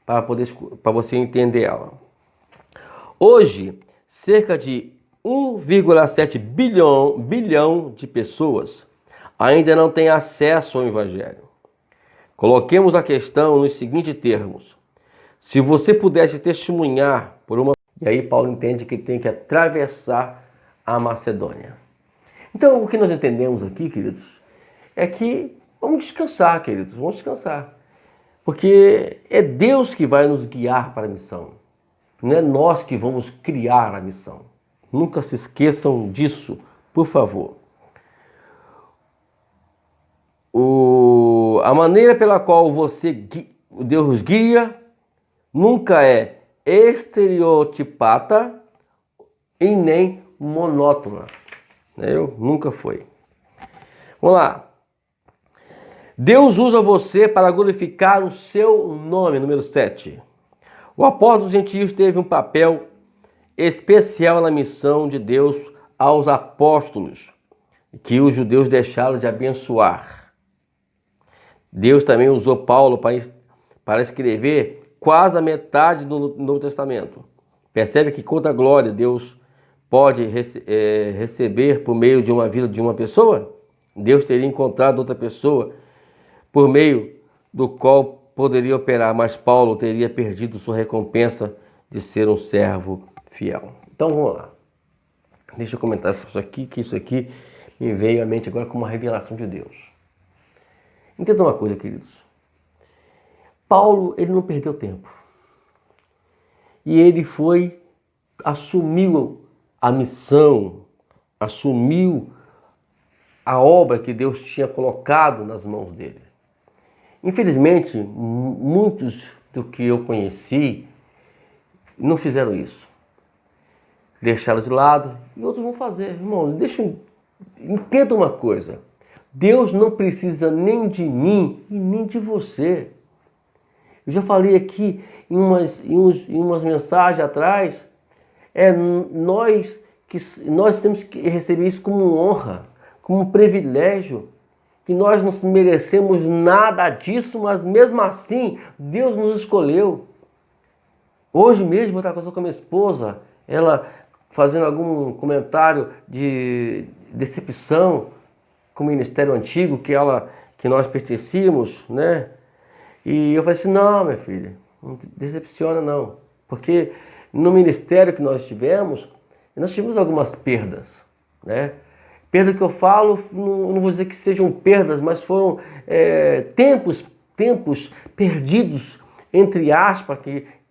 para você entender ela. Hoje, cerca de 1,7 bilhão de pessoas ainda não têm acesso ao Evangelho. Coloquemos a questão nos seguintes termos. Se você pudesse testemunhar por uma... E aí Paulo entende que ele tem que atravessar a Macedônia. Então, o que nós entendemos aqui, queridos, é que vamos descansar, queridos, vamos descansar. Porque é Deus que vai nos guiar para a missão. Não é nós que vamos criar a missão. Nunca se esqueçam disso, por favor. A maneira pela qual Deus guia nunca é estereotipada e nem monótona. Nunca foi. Vamos lá. Deus usa você para glorificar o seu nome, número 7. O apóstolo dos gentios teve um papel especial na missão de Deus aos apóstolos, que os judeus deixaram de abençoar. Deus também usou Paulo para escrever quase a metade do Novo Testamento. Percebe que quanta glória Deus pode receber por meio de uma vida de uma pessoa? Deus teria encontrado outra pessoa por meio do qual poderia operar, mas Paulo teria perdido sua recompensa de ser um servo fiel. Então vamos lá. Deixa eu comentar isso aqui, que isso aqui me veio à mente agora como uma revelação de Deus. Entenda uma coisa, queridos. Paulo, ele não perdeu tempo. E ele assumiu a missão, assumiu a obra que Deus tinha colocado nas mãos dele. Infelizmente, muitos do que eu conheci não fizeram isso. deixá-lo de lado e outros vão fazer. Irmãos, entenda uma coisa. Deus não precisa nem de mim e nem de você. Eu já falei aqui em umas mensagens atrás, nós temos que receber isso como honra, como um privilégio, que nós não merecemos nada disso, mas mesmo assim Deus nos escolheu. Hoje mesmo eu estava conversando com a minha esposa, ela fazendo algum comentário de decepção com o ministério antigo que nós pertencíamos, né? E eu falei assim, não, minha filha, não decepciona não. Porque no ministério que nós tivemos algumas perdas, né? Perda que eu falo, não vou dizer que sejam perdas, mas foram tempos perdidos, entre aspas,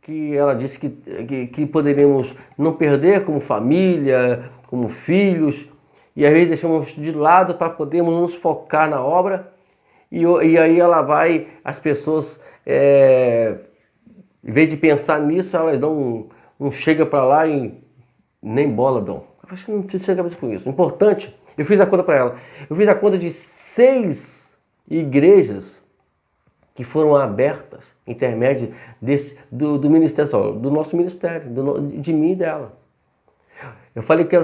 que ela disse que poderíamos não perder como família, como filhos, e às vezes deixamos de lado para podermos nos focar na obra, e aí as pessoas, em vez de pensar nisso, elas dão um chega para lá e nem bola dão. Eu falei, não precisa chegar com isso. Importante, eu fiz a conta para ela. Eu fiz a conta de 6 igrejas que foram abertas, intermédio do ministério, do nosso ministério, de mim e dela. Eu falei que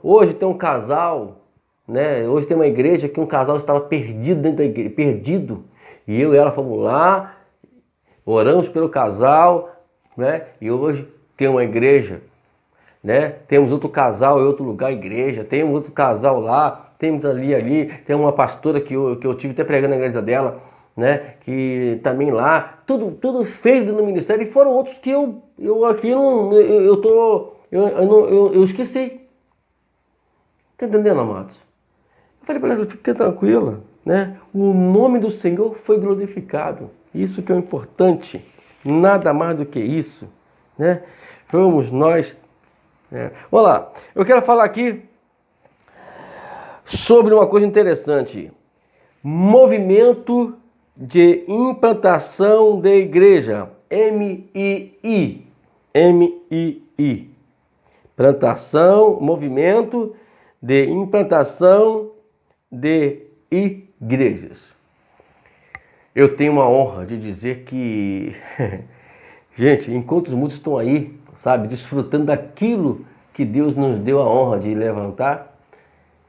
hoje tem um casal, né? Hoje tem uma igreja que um casal estava perdido dentro da igreja, perdido. E eu e ela fomos lá, oramos pelo casal, né? E hoje tem uma igreja, né? Temos outro casal em outro lugar, igreja, temos outro casal lá, temos ali, tem uma pastora que eu tive até pregando na igreja dela, né? Que também lá, tudo feito no ministério, e foram outros que eu esqueci. Tá entendendo, amados? Eu falei para ela, fica tranquila, né? O nome do Senhor foi glorificado. Isso que é o importante, nada mais do que isso, né? Vamos nós. Vamos lá, eu quero falar aqui sobre uma coisa interessante. Movimento de implantação de igreja. MII. Movimento de implantação de igrejas. Eu tenho uma honra de dizer que, gente, enquanto os muitos estão aí, sabe, desfrutando daquilo que Deus nos deu a honra de levantar,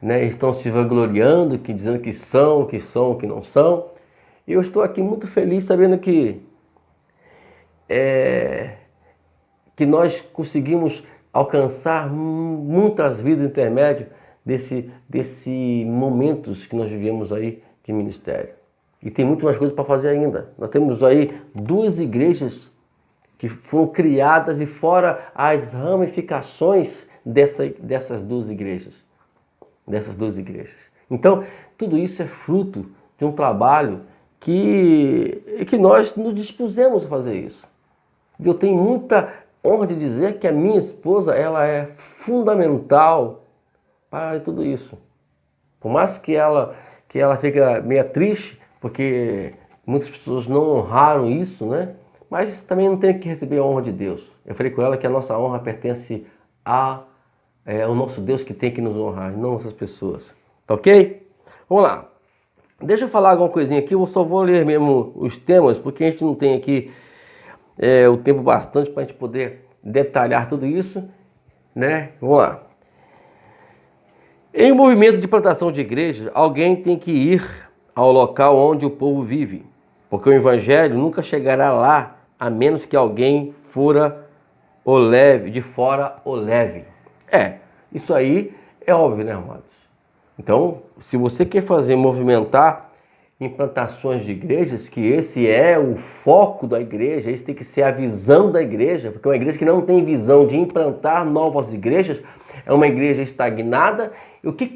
né, estão se vangloriando, dizendo que são, que não são. E eu estou aqui muito feliz sabendo que nós conseguimos alcançar muitas vidas intermédio desse momentos que nós vivemos aí de ministério. E tem muito mais coisas para fazer ainda. Nós temos aí 2 igrejas que foram criadas e fora as ramificações dessas 2 igrejas. Então, tudo isso é fruto de um trabalho que nós nos dispusemos a fazer isso. Eu tenho muita honra de dizer que a minha esposa, ela é fundamental para tudo isso. Por mais que ela fica meio triste, porque muitas pessoas não honraram isso, né? Mas também não tem que receber a honra de Deus. Eu falei com ela que a nossa honra pertence ao nosso Deus, que tem que nos honrar, não essas pessoas. Tá ok? Vamos lá. Deixa eu falar alguma coisinha aqui, eu só vou ler mesmo os temas, porque a gente não tem aqui o tempo bastante para a gente poder detalhar tudo isso, né? Vamos lá. Em um movimento de plantação de igreja, alguém tem que ir ao local onde o povo vive, porque o evangelho nunca chegará lá, a menos que alguém de fora o leve. Isso aí é óbvio, né, amados? Então, se você quer movimentar implantações de igrejas, que esse é o foco da igreja, esse tem que ser a visão da igreja, porque uma igreja que não tem visão de implantar novas igrejas é uma igreja estagnada. E o que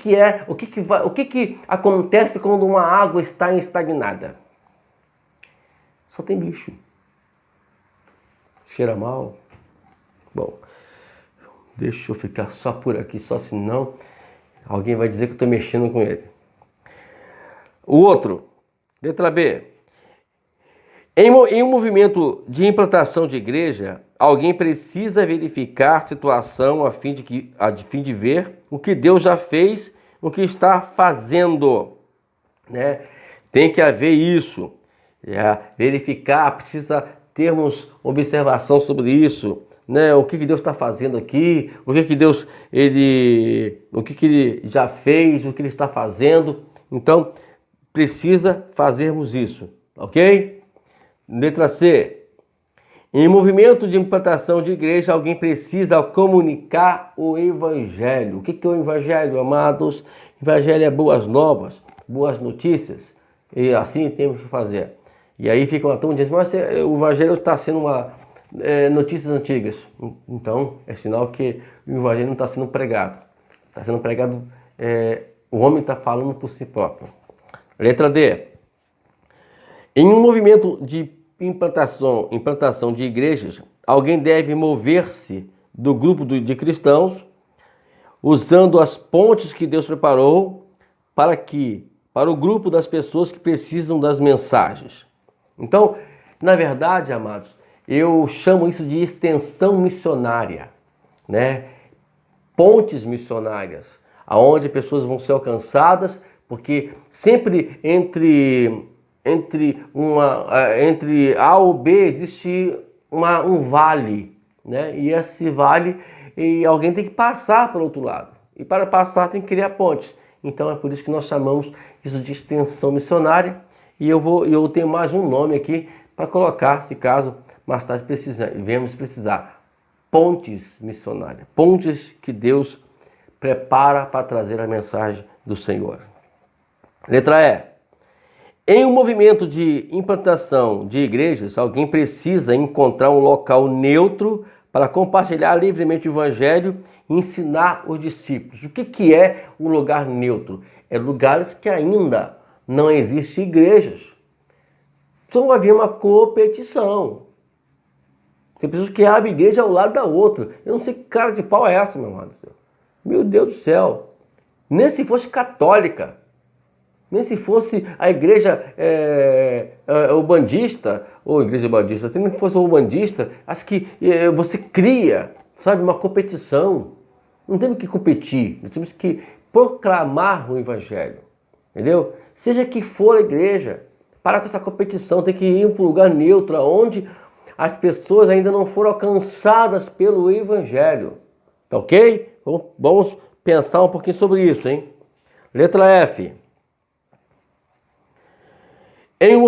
acontece quando uma água está estagnada? Só tem bicho. Cheira mal. Bom, deixa eu ficar só por aqui, só senão alguém vai dizer que eu estou mexendo com ele. O outro, letra B. Em um movimento de implantação de igreja, alguém precisa verificar a situação a fim de ver o que Deus já fez, o que está fazendo, né? Tem que haver isso, verificar, precisa termos observação sobre isso, né? O que Deus está fazendo aqui, o que Deus o que ele já fez, o que ele está fazendo. Então, precisa fazermos isso, ok? Letra C. Em movimento de implantação de igreja, alguém precisa comunicar o Evangelho. O que é o Evangelho, amados? Evangelho é boas novas, boas notícias. E assim temos que fazer. E aí fica uma turma e diz, mas o Evangelho está sendo notícias antigas. Então, é sinal que o Evangelho não está sendo pregado. Está sendo pregado, o homem está falando por si próprio. Letra D. Em um movimento de implantação de igrejas, alguém deve mover-se do grupo de cristãos, usando as pontes que Deus preparou para o grupo das pessoas que precisam das mensagens. Então, na verdade, amados, eu chamo isso de extensão missionária, né? Pontes missionárias, aonde pessoas vão ser alcançadas, porque sempre entre A ou B existe um vale, né? E esse vale, alguém tem que passar para o outro lado. E para passar tem que criar pontes. Então é por isso que nós chamamos isso de extensão missionária. E eu tenho mais um nome aqui para colocar, se caso mais tarde venhamos precisar. Pontes missionárias. Pontes que Deus prepara para trazer a mensagem do Senhor. Letra E. Em um movimento de implantação de igrejas, alguém precisa encontrar um local neutro para compartilhar livremente o Evangelho e ensinar os discípulos. O que é um lugar neutro? É lugares que ainda não existem igrejas. Só havia uma competição. Tem pessoas que abrem igreja ao lado da outra. Eu não sei que cara de pau é essa, meu irmão. Meu Deus do céu. Nem se fosse católica. Nem se fosse a igreja ubandista, ou igreja ubandista, nem que fosse ubandista, acho que você cria, sabe, uma competição. Não temos que competir, nós temos que proclamar o Evangelho, entendeu? Seja que for a igreja, para com essa competição, tem que ir para um lugar neutro, onde as pessoas ainda não foram alcançadas pelo Evangelho, tá ok? Vamos pensar um pouquinho sobre isso, hein? Letra F. Em um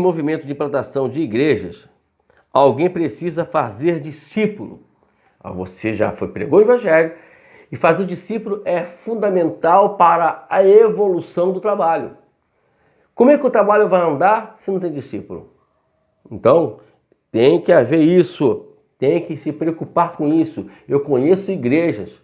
movimento de implantação de igrejas, alguém precisa fazer discípulo. Você já pregou o Evangelho, e fazer o discípulo é fundamental para a evolução do trabalho. Como é que o trabalho vai andar se não tem discípulo? Então, tem que haver isso, tem que se preocupar com isso. Eu conheço igrejas,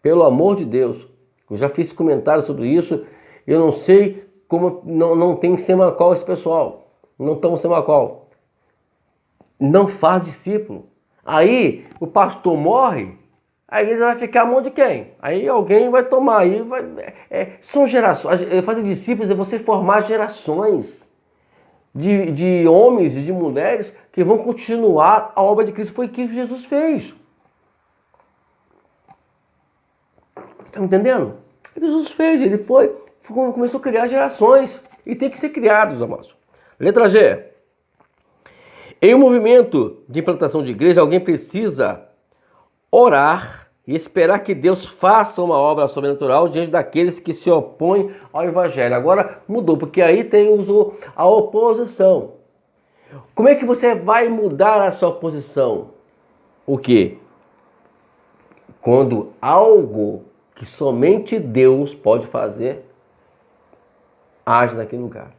pelo amor de Deus, eu já fiz comentários sobre isso, eu não sei como não tem semacol esse pessoal, não estão semacol, não faz discípulo. Aí o pastor morre, a igreja vai ficar a mão de quem? Aí alguém vai tomar, são gerações. Fazer discípulos é você formar gerações de homens e de mulheres que vão continuar a obra de Cristo. Foi o que Jesus fez. Está me entendendo? Jesus fez, ele começou a criar gerações e tem que ser criados, amados. Letra G. Em um movimento de implantação de igreja, alguém precisa orar e esperar que Deus faça uma obra sobrenatural diante daqueles que se opõem ao Evangelho. Agora mudou, porque aí tem a oposição. Como é que você vai mudar essa oposição? O quê? Quando algo que somente Deus pode fazer age naquele lugar.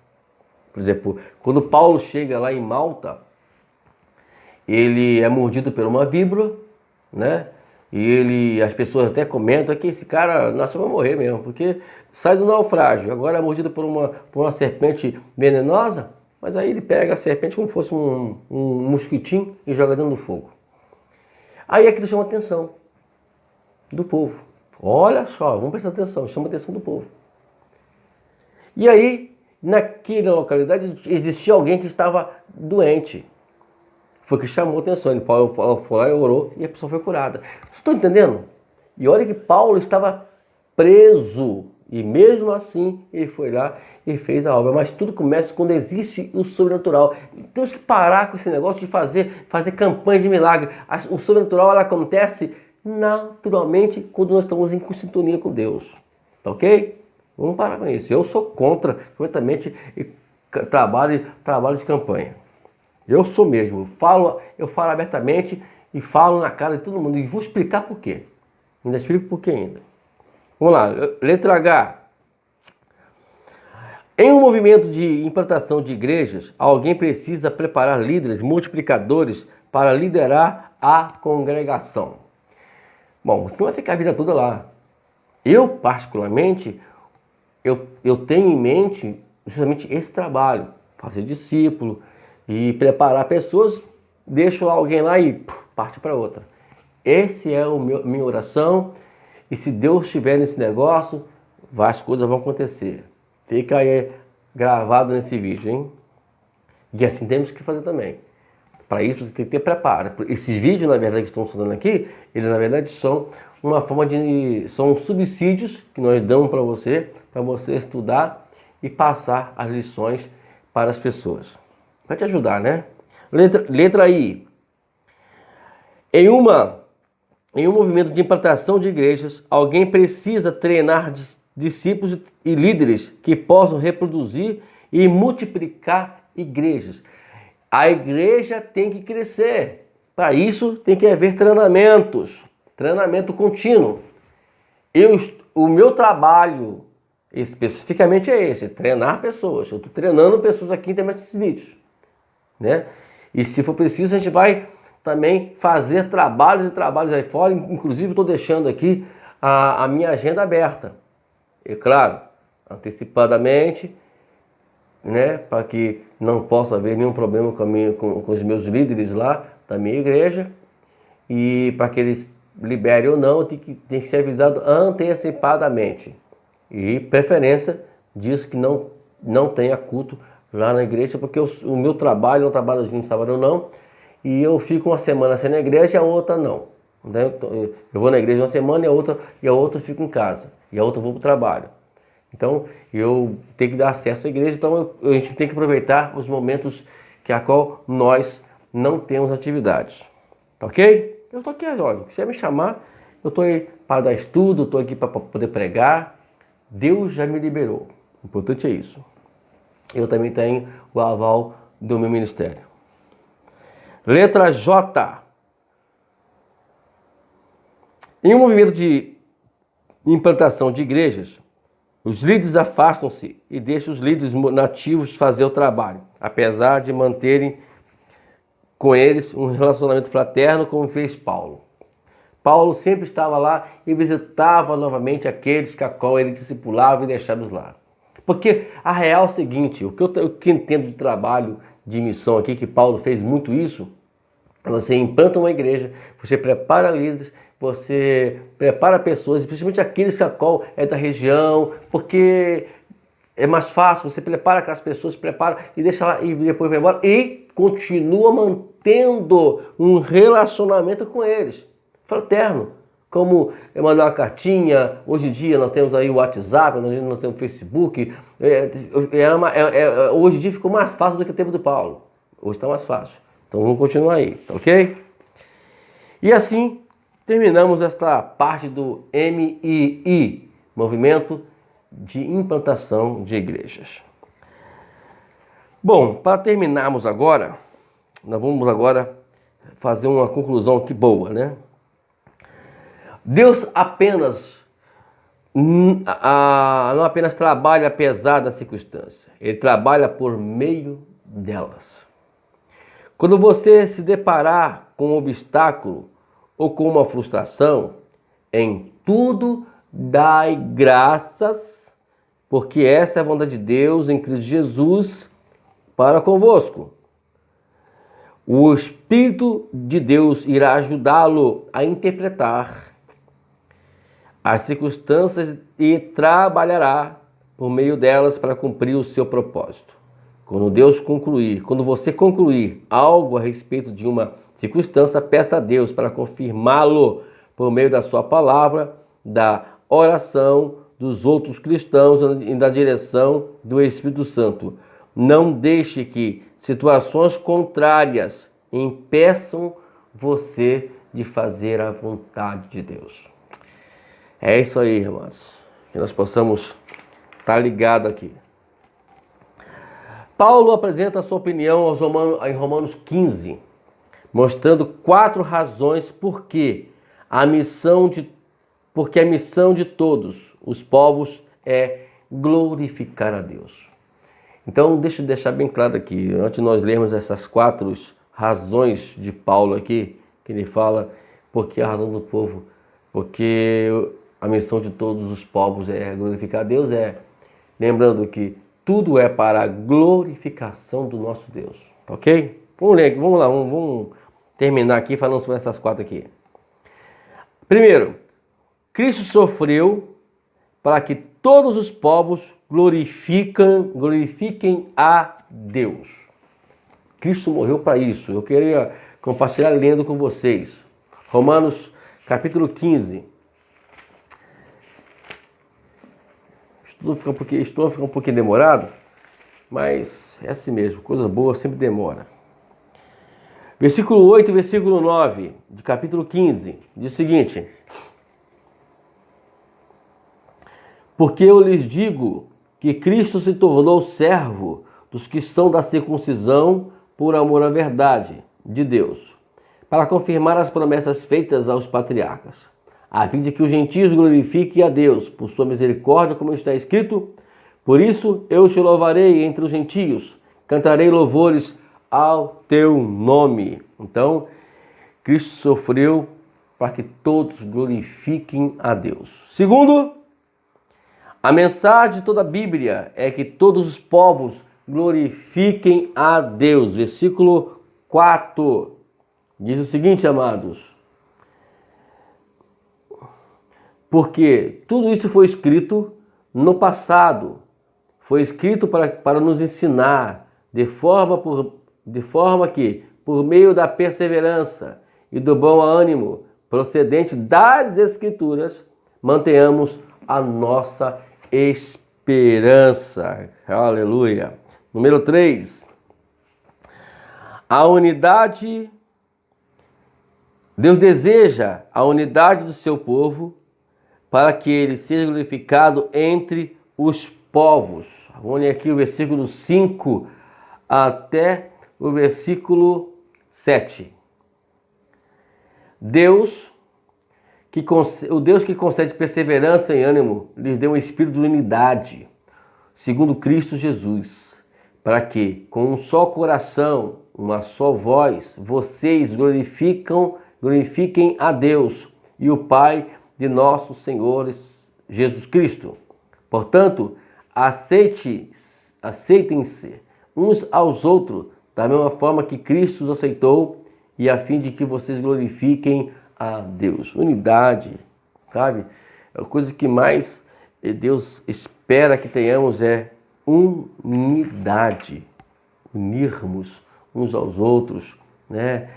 Por exemplo, quando Paulo chega lá em Malta, ele é mordido por uma víbora, né? E as pessoas até comentam que esse cara, nós vamos morrer mesmo, porque sai do naufrágio, agora é mordido por uma serpente venenosa, mas aí ele pega a serpente como se fosse um mosquitinho e joga dentro do fogo. Aí aquilo chama a atenção do povo. Olha só, vamos prestar atenção, chama a atenção do povo. E aí naquela localidade existia alguém que estava doente. Foi que chamou a atenção. Paulo foi lá e orou e a pessoa foi curada. Vocês estão entendendo? E olha que Paulo estava preso. E mesmo assim ele foi lá e fez a obra. Mas tudo começa quando existe o sobrenatural. Temos que parar com esse negócio de fazer campanha de milagre. O sobrenatural ela acontece naturalmente quando nós estamos em sintonia com Deus. Tá ok? Vamos parar com isso. Eu sou contra completamente trabalho de campanha. Eu sou mesmo. Eu falo abertamente e falo na cara de todo mundo. E vou explicar por quê. Ainda explico por quê ainda. Vamos lá. Letra H. Em um movimento de implantação de igrejas, alguém precisa preparar líderes multiplicadores para liderar a congregação. Bom, você não vai ficar a vida toda lá. Eu, particularmente, eu tenho em mente justamente esse trabalho. Fazer discípulo e preparar pessoas, deixo alguém lá e parte para outra. Esse é minha oração. E se Deus estiver nesse negócio, as coisas vão acontecer. Fica aí gravado nesse vídeo, hein? E assim temos que fazer também. Para isso você tem que ter preparo. Esses vídeos, na verdade, que estão estudando aqui, eles na verdade são uma forma são subsídios que nós damos para você estudar e passar as lições para as pessoas. Vai te ajudar, né? Letra I. Em um movimento de implantação de igrejas, alguém precisa treinar discípulos e líderes que possam reproduzir e multiplicar igrejas. A igreja tem que crescer. Para isso tem que haver treinamento contínuo. O meu trabalho especificamente é esse, treinar pessoas. Eu estou treinando pessoas aqui em termos desses vídeos, né? E se for preciso a gente vai também fazer trabalhos aí fora. Inclusive estou deixando aqui a minha agenda aberta. E claro, antecipadamente, né, para que não possa haver nenhum problema com os meus líderes lá da minha igreja. E para que eles liberem ou não, tem que ser avisado antecipadamente. E preferência diz que não tenha culto lá na igreja, porque o meu trabalho é um trabalho de sábado ou não. E eu fico uma semana sem na igreja e a outra não. Eu vou na igreja uma semana e a outra fico em casa. E a outra eu vou para o trabalho. Então eu tenho que dar acesso à igreja. Então a gente tem que aproveitar os momentos a qual nós não temos atividades. Tá ok? Eu estou aqui, olha. Se você me chamar, eu estou aí para dar estudo, estou aqui para poder pregar. Deus já me liberou. O importante é isso. Eu também tenho o aval do meu ministério. Letra J. Em um movimento de implantação de igrejas, os líderes afastam-se e deixam os líderes nativos fazer o trabalho, apesar de manterem com eles um relacionamento fraterno, como fez Paulo. Paulo sempre estava lá e visitava novamente aqueles que a qual ele discipulava e deixava lá. Porque a real é o seguinte, o que eu entendo de trabalho de missão aqui, que Paulo fez muito isso, você implanta uma igreja, você prepara líderes, você prepara pessoas, principalmente aqueles que a qual é da região, porque é mais fácil, você prepara aquelas pessoas, prepara e deixa lá e depois vai embora e continua mantendo um relacionamento com eles, fraterno. Como mandar uma cartinha, hoje em dia nós temos aí o WhatsApp, nós temos o Facebook, hoje em dia ficou mais fácil do que o tempo do Paulo, hoje está mais fácil, então vamos continuar aí, tá ok? E assim terminamos esta parte do MII, Movimento de Implantação de Igrejas. Bom, para terminarmos agora, nós vamos agora fazer uma conclusão aqui boa, né? Deus não apenas trabalha apesar das circunstâncias, Ele trabalha por meio delas. Quando você se deparar com um obstáculo ou com uma frustração, em tudo dai graças, porque essa é a vontade de Deus em Cristo Jesus para convosco. O Espírito de Deus irá ajudá-lo a interpretar as circunstâncias e trabalhará por meio delas para cumprir o seu propósito. Quando você concluir algo a respeito de uma circunstância, peça a Deus para confirmá-lo por meio da sua palavra, da oração dos outros cristãos e da direção do Espírito Santo. Não deixe que situações contrárias impeçam você de fazer a vontade de Deus. É isso aí, irmãos. Que nós possamos estar ligados aqui. Paulo apresenta a sua opinião em Romanos 15, mostrando 4 razões porque a missão de todos os povos é glorificar a Deus. Então, deixa eu deixar bem claro aqui, antes de nós lermos essas 4 razões de Paulo aqui, que ele fala porque a razão do povo, porque a missão de todos os povos é glorificar a Deus, lembrando que tudo é para a glorificação do nosso Deus, ok? Vamos lá, vamos terminar aqui falando sobre essas 4 aqui. Primeiro, Cristo sofreu para que todos os povos glorifiquem a Deus. Cristo morreu para isso. Eu queria compartilhar lendo com vocês. Romanos capítulo 15. Estou ficando um pouquinho demorado, mas é assim mesmo, coisa boa sempre demora. Versículo 8 e versículo 9 de capítulo 15 diz o seguinte: porque eu lhes digo que Cristo se tornou servo dos que são da circuncisão por amor à verdade de Deus, para confirmar as promessas feitas aos patriarcas, a fim de que os gentios glorifiquem a Deus por sua misericórdia, como está escrito: por isso eu te louvarei entre os gentios, cantarei louvores ao teu nome. Então, Cristo sofreu para que todos glorifiquem a Deus. Segundo, a mensagem de toda a Bíblia é que todos os povos glorifiquem a Deus. Versículo 4 diz o seguinte, amados: porque tudo isso foi escrito no passado, foi escrito para nos ensinar, de forma que, por meio da perseverança e do bom ânimo procedente das Escrituras, mantenhamos a nossa esperança. Aleluia. Número 3. A unidade. Deus deseja a unidade do seu povo para que ele seja glorificado entre os povos. Vamos ler aqui o versículo 5 até o versículo 7. O Deus que concede perseverança e ânimo lhes deu um espírito de unidade, segundo Cristo Jesus, para que, com um só coração, uma só voz, vocês glorifiquem a Deus e o Pai de nosso Senhor Jesus Cristo. Portanto, aceitem-se uns aos outros da mesma forma que Cristo os aceitou, e a fim de que vocês glorifiquem a Deus. Unidade, sabe? A coisa que mais Deus espera que tenhamos é unidade. Unirmos uns aos outros, né?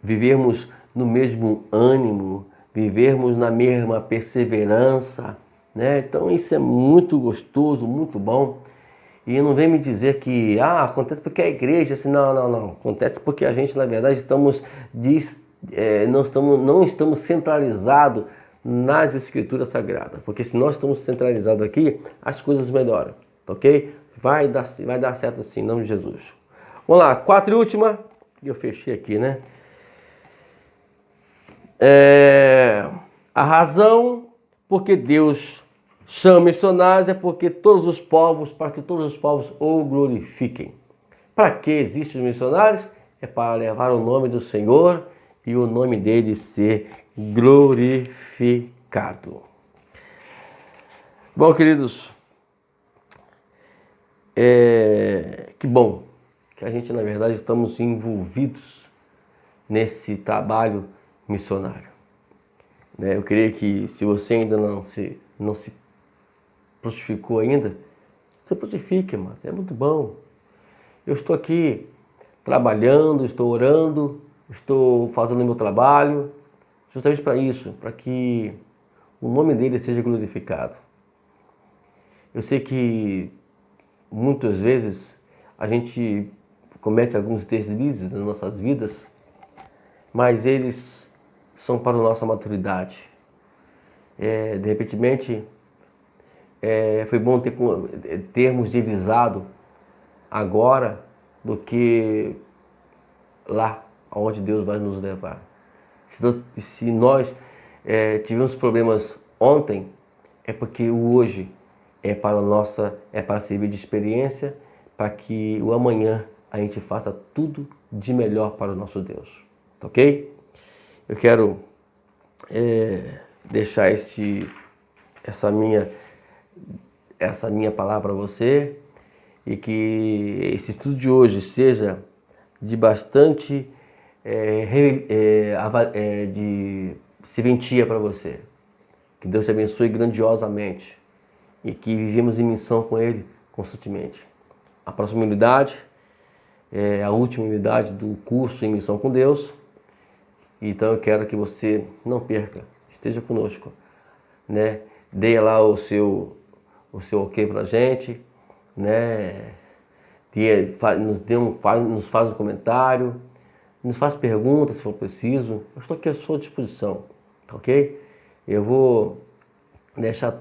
Vivermos no mesmo ânimo, vivermos na mesma perseverança, né? Então isso é muito gostoso, muito bom. E não vem me dizer que acontece porque a igreja, assim, não. Acontece porque a gente, na verdade, não estamos centralizados nas Escrituras Sagradas. Porque se nós estamos centralizados aqui, as coisas melhoram, ok? Vai dar certo assim, em nome de Jesus. Vamos lá, 4 e última. E eu fechei aqui, né? A razão porque Deus chama missionários é para que todos os povos o glorifiquem. Para que existem os missionários? É para levar o nome do Senhor e o nome dele ser glorificado. Bom, queridos, que bom que a gente, na verdade, estamos envolvidos nesse trabalho missionário. né? Eu creio que se você ainda não se frutificou ainda, você frutifique, mano. É muito bom. Eu estou aqui trabalhando, estou orando, estou fazendo o meu trabalho, justamente para isso, para que o nome dele seja glorificado. Eu sei que muitas vezes a gente comete alguns deslizes nas nossas vidas, mas eles são para a nossa maturidade. De repente, foi bom termos divisado agora do que lá onde Deus vai nos levar. Se nós tivemos problemas ontem, é porque o hoje é para servir de experiência, para que o amanhã a gente faça tudo de melhor para o nosso Deus. Tá ok? Eu quero deixar essa minha palavra para você e que esse estudo de hoje seja de bastante de serventia para você. Que Deus te abençoe grandiosamente e que vivemos em missão com Ele constantemente. A próxima unidade é a última unidade do curso em missão com Deus. Então eu quero que você não perca, esteja conosco, né? Dê lá o seu ok pra gente, né? Nos faz um comentário, nos faz perguntas se for preciso. Eu estou aqui à sua disposição, tá ok? Eu vou deixar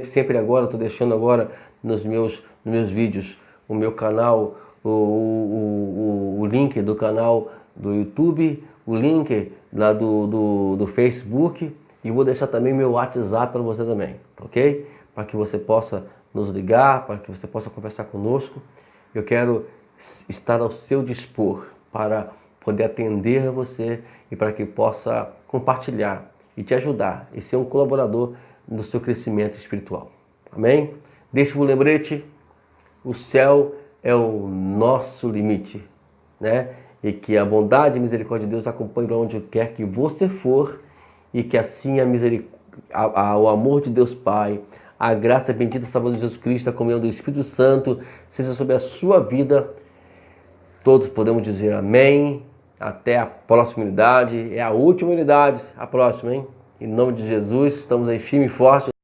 sempre agora, estou deixando agora nos meus vídeos o meu canal, o link do canal do YouTube, o link lá do Facebook, e vou deixar também meu WhatsApp para você também, ok? Para que você possa nos ligar, para que você possa conversar conosco. Eu quero estar ao seu dispor para poder atender a você e para que possa compartilhar e te ajudar e ser um colaborador no seu crescimento espiritual. Amém? Deixa o lembrete, o céu é o nosso limite, né? E que a bondade e a misericórdia de Deus acompanhe para onde quer que você for e que assim o amor de Deus Pai, a graça bendita do Salvador Jesus Cristo, a comunhão do Espírito Santo seja sobre a sua vida. Todos podemos dizer amém. Até a próxima unidade. É a última unidade, a próxima, hein? Em nome de Jesus, estamos aí firme e forte.